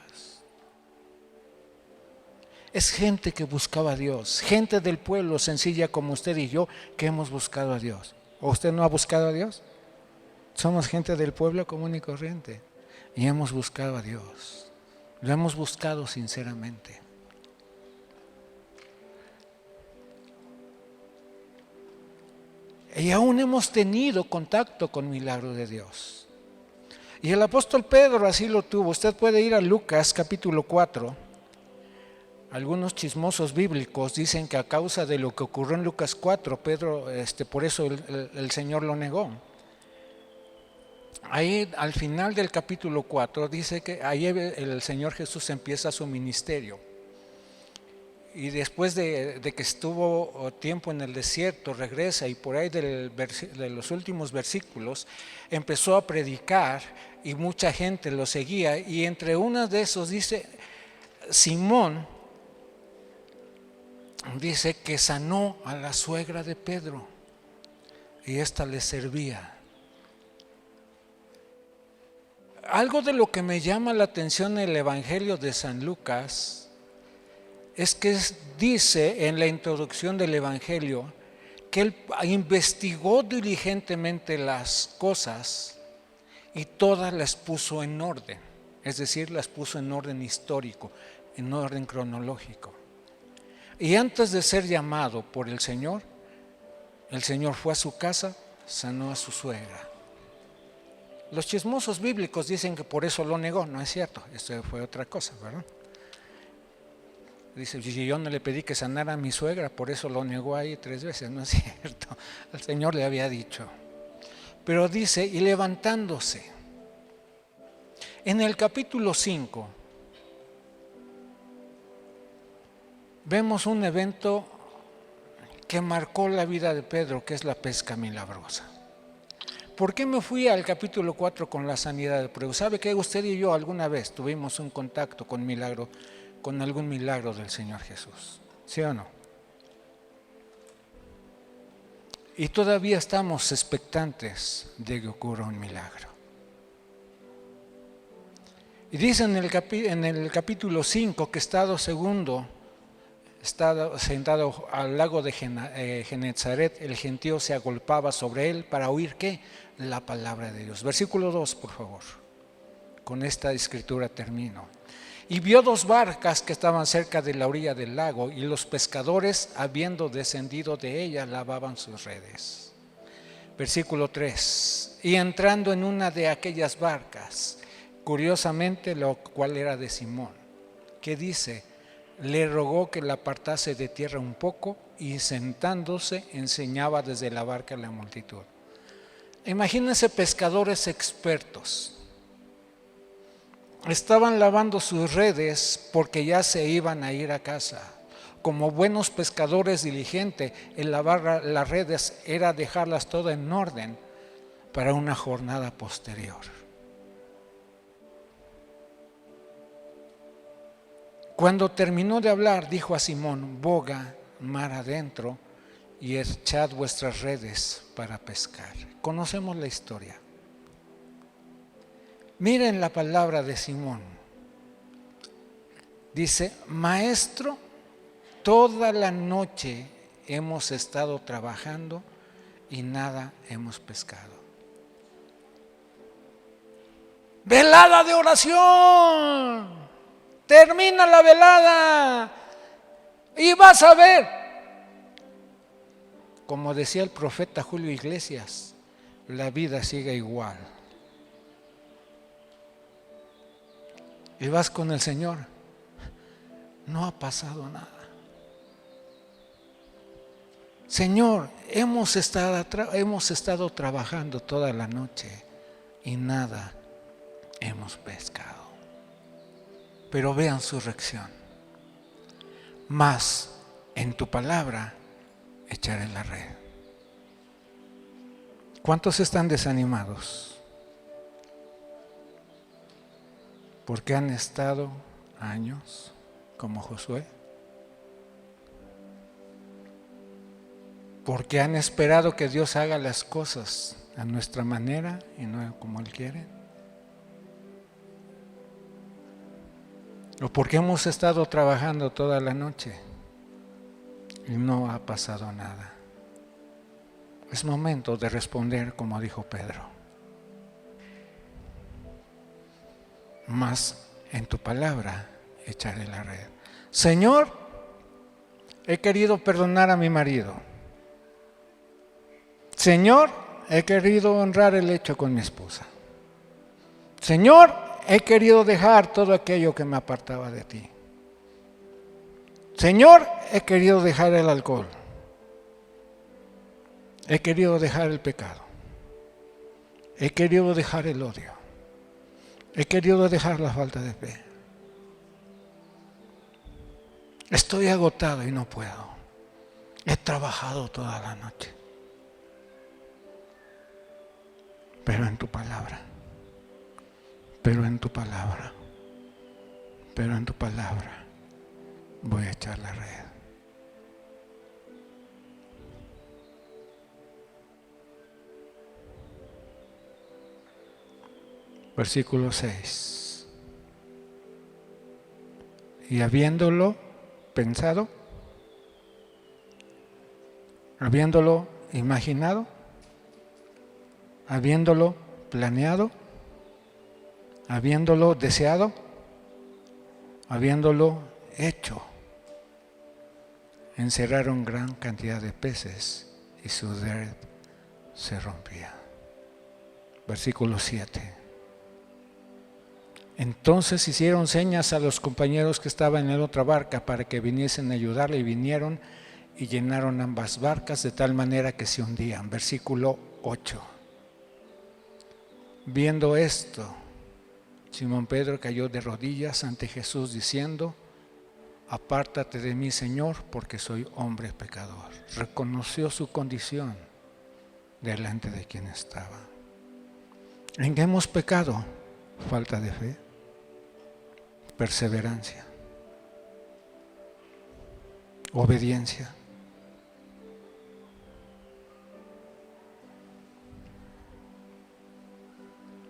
Es gente que buscaba a Dios, gente del pueblo sencilla como usted y yo, que hemos buscado a Dios. ¿O usted no ha buscado a Dios? Somos gente del pueblo común y corriente y hemos buscado a Dios. Lo hemos buscado sinceramente. Y aún hemos tenido contacto con milagros de Dios. Y el apóstol Pedro así lo tuvo. Usted puede ir a Lucas capítulo 4. Algunos chismosos bíblicos dicen que a causa de lo que ocurrió en Lucas 4, Pedro, por eso el Señor lo negó. Ahí al final del capítulo 4 dice que ahí el Señor Jesús empieza su ministerio. Y después de que estuvo tiempo en el desierto, regresa y por ahí de los últimos versículos empezó a predicar y mucha gente lo seguía. Y entre unos de esos dice, Simón dice que sanó a la suegra de Pedro y ésta le servía. Algo de lo que me llama la atención en el Evangelio de San Lucas es que dice en la introducción del Evangelio que él investigó diligentemente las cosas y todas las puso en orden, es decir, las puso en orden histórico, en orden cronológico. Y antes de ser llamado por el Señor fue a su casa, sanó a su suegra. Los chismosos bíblicos dicen que por eso lo negó. No es cierto, esto fue otra cosa, ¿verdad? Dice, yo no le pedí que sanara a mi suegra, por eso lo negó ahí 3 veces. No es cierto, el Señor le había dicho. Pero dice, y levantándose. En el capítulo 5 vemos un evento que marcó la vida de Pedro, que es la pesca milagrosa. ¿Por qué me fui al capítulo 4 con la sanidad de Pedro? ¿Sabe que usted y yo alguna vez tuvimos un contacto con algún milagro del Señor Jesús? ¿Sí o no? Y todavía estamos expectantes de que ocurra un milagro. Y dice en el capítulo 5 que estado sentado al lago de Genezaret, el gentío se agolpaba sobre él para oír ¿qué? La palabra de Dios. Versículo 2, por favor. Con esta escritura termino. Y vio 2 barcas que estaban cerca de la orilla del lago, y los pescadores, habiendo descendido de ellas, lavaban sus redes. Versículo 3. Y entrando en una de aquellas barcas, curiosamente lo cual era de Simón, que dice, le rogó que la apartase de tierra un poco, y sentándose enseñaba desde la barca a la multitud. Imagínense pescadores expertos. Estaban lavando sus redes porque ya se iban a ir a casa. Como buenos pescadores diligentes, el lavar las redes era dejarlas todas en orden para una jornada posterior. Cuando terminó de hablar, dijo a Simón, boga mar adentro y echad vuestras redes para pescar. Conocemos la historia. Miren la palabra de Simón. Dice: Maestro, toda la noche hemos estado trabajando y nada hemos pescado. Velada de oración. Termina la velada y vas a ver, como decía el profeta Julio Iglesias, la vida sigue igual. Y vas con el Señor, no ha pasado nada. Señor, hemos estado trabajando toda la noche y nada hemos pescado. Pero vean su reacción. Mas en tu palabra echaré la red. ¿Cuántos están desanimados? Porque han estado años como Josué. Porque han esperado que Dios haga las cosas a nuestra manera y no como Él quiere. O porque hemos estado trabajando toda la noche y no ha pasado nada. Es momento de responder como dijo Pedro. Mas en tu palabra echaré la red. Señor, he querido perdonar a mi marido. Señor, he querido honrar el hecho con mi esposa. Señor, he querido dejar todo aquello que me apartaba de ti. Señor, he querido dejar el alcohol. He querido dejar el pecado. He querido dejar el odio. He querido dejar la falta de fe. Estoy agotado y no puedo. He trabajado toda la noche. Pero en tu palabra. Pero en tu palabra. Pero en tu palabra voy a echar la red. Versículo 6. Y habiéndolo pensado, habiéndolo imaginado, habiéndolo planeado, habiéndolo deseado, habiéndolo hecho, encerraron gran cantidad de peces y su red se rompía. Versículo 7. Entonces hicieron señas a los compañeros que estaban en la otra barca para que viniesen a ayudarle, y vinieron y llenaron ambas barcas de tal manera que se hundían. Versículo 8. Viendo esto, Simón Pedro cayó de rodillas ante Jesús diciendo: apártate de mí, Señor, porque soy hombre pecador. Reconoció su condición delante de quien estaba. ¿En qué hemos pecado? Falta de fe, perseverancia, obediencia.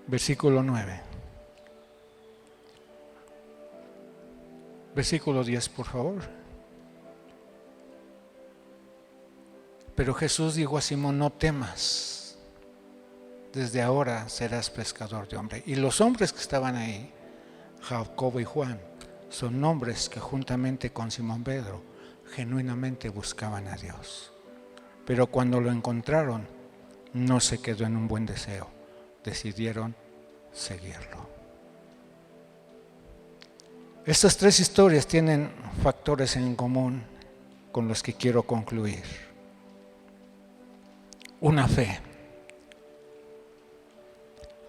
Versículo 9. Versículo 10, por favor. Pero Jesús dijo a Simón: no temas, desde ahora serás pescador de hombres. Y los hombres que estaban ahí, Jacobo y Juan, son hombres que juntamente con Simón Pedro genuinamente buscaban a Dios. Pero cuando lo encontraron, no se quedó en un buen deseo, decidieron seguirlo. Estas tres historias tienen factores en común con los que quiero concluir. Una fe.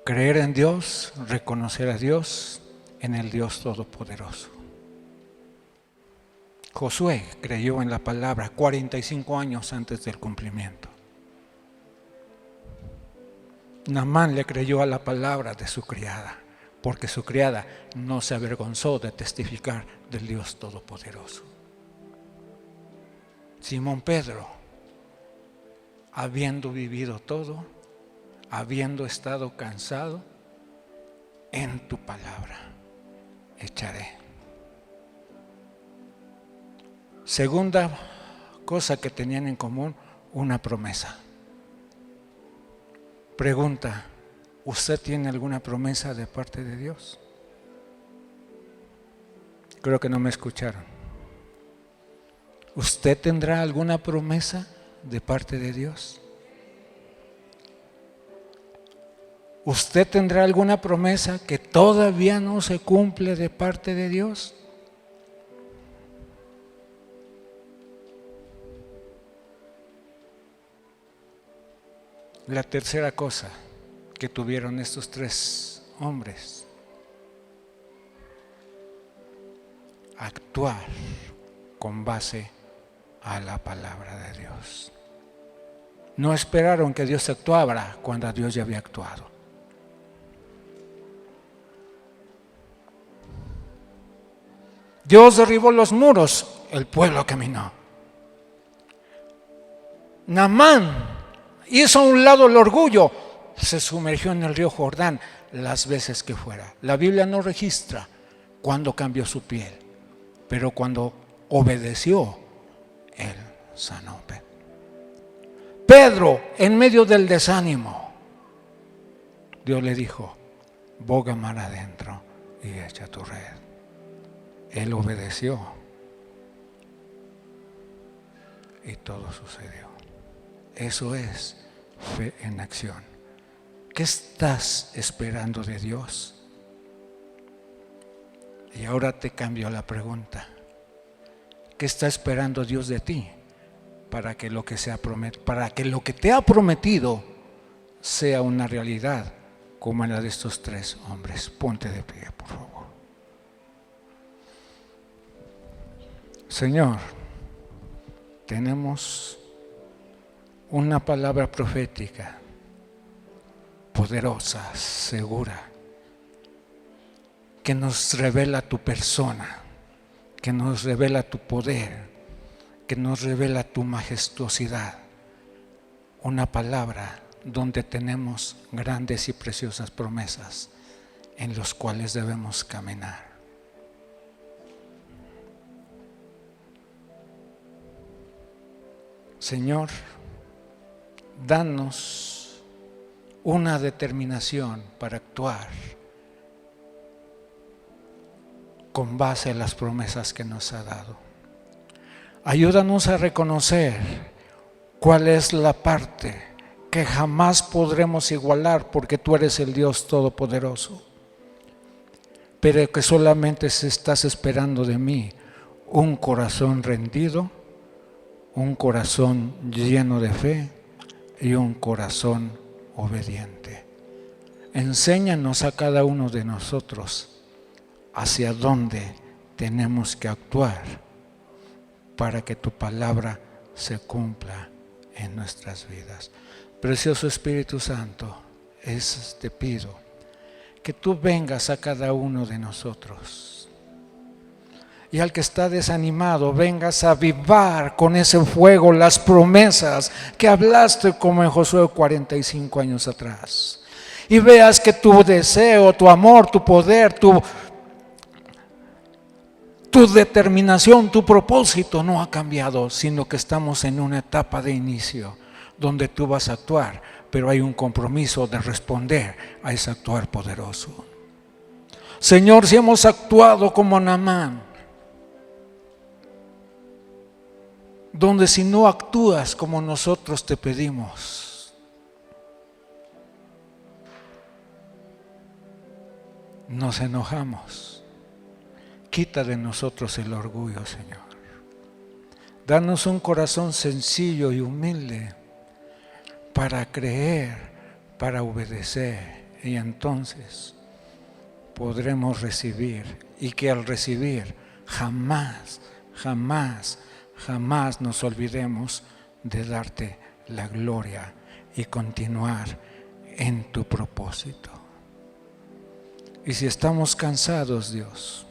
Creer en Dios, reconocer a Dios en el Dios Todopoderoso. Josué creyó en la palabra 45 años antes del cumplimiento. Naamán le creyó a la palabra de su criada, porque su criada no se avergonzó de testificar del Dios Todopoderoso. Simón Pedro habiendo vivido todo, habiendo estado cansado, en tu palabra echaré. Segunda cosa que tenían en común, una promesa. Pregunta, ¿usted tiene alguna promesa de parte de Dios? Creo que no me escucharon. ¿Usted tendrá alguna promesa de parte de Dios? ¿Usted tendrá alguna promesa que todavía no se cumple de parte de Dios? La tercera cosa que tuvieron estos tres hombres: actuar con base a la palabra de Dios. No esperaron que Dios actuara cuando Dios ya había actuado. Dios derribó los muros, el pueblo caminó. Naamán hizo a un lado el orgullo, se sumergió en el río Jordán las veces que fuera. La Biblia no registra cuándo cambió su piel, pero cuando obedeció, él sanó. Pedro, en medio del desánimo, Dios le dijo: boga mar adentro y echa tu red. Él obedeció y todo sucedió. Eso es fe en acción. ¿Qué estás esperando de Dios? Y ahora te cambio la pregunta. ¿Qué está esperando Dios de ti para que lo que te ha prometido sea una realidad como la de estos tres hombres? Ponte de pie, por favor. Señor, tenemos una palabra profética poderosa, segura, que nos revela tu persona, que nos revela tu poder, que nos revela tu majestuosidad. Una palabra donde tenemos grandes y preciosas promesas en los cuales debemos caminar. Señor, danos una determinación para actuar con base en las promesas que nos ha dado. Ayúdanos a reconocer cuál es la parte que jamás podremos igualar, porque tú eres el Dios Todopoderoso, pero que solamente estás esperando de mí un corazón rendido, un corazón lleno de fe y un corazón obediente. Enséñanos a cada uno de nosotros hacia dónde tenemos que actuar para que tu palabra se cumpla en nuestras vidas. Precioso Espíritu Santo, te pido que tú vengas a cada uno de nosotros. Y al que está desanimado, vengas a avivar con ese fuego las promesas que hablaste como en Josué 45 años atrás. Y veas que tu deseo, tu amor, tu poder, tu determinación, tu propósito no ha cambiado, sino que estamos en una etapa de inicio donde tú vas a actuar, pero hay un compromiso de responder a ese actuar poderoso. Señor, si hemos actuado como Naamán, donde si no actúas como nosotros te pedimos, nos enojamos. Quita de nosotros el orgullo, Señor. Danos un corazón sencillo y humilde para creer, para obedecer, y entonces podremos recibir, y que al recibir jamás nos olvidemos de darte la gloria y continuar en tu propósito. Y si estamos cansados, Dios,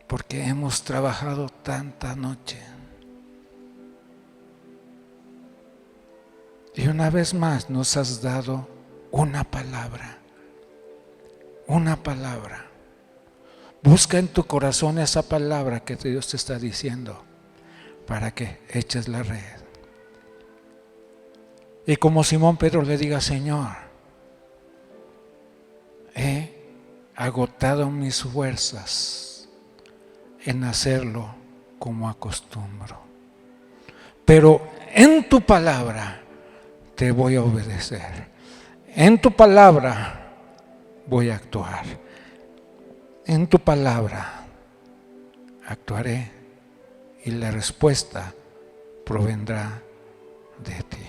porque hemos trabajado tanta noche, Y una vez más nos has dado una palabra. Una palabra. Busca en tu corazón esa palabra que Dios te está diciendo para que eches la red. Y como Simón Pedro le diga: Señor, he agotado mis fuerzas en hacerlo como acostumbro, pero en tu palabra te voy a obedecer. En tu palabra voy a actuar. En tu palabra actuaré y la respuesta provendrá de ti.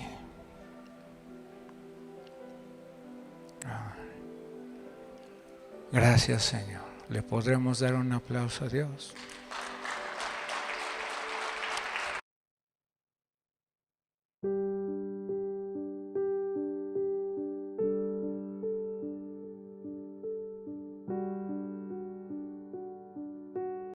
Gracias, Señor. ¿Le podremos dar un aplauso a Dios?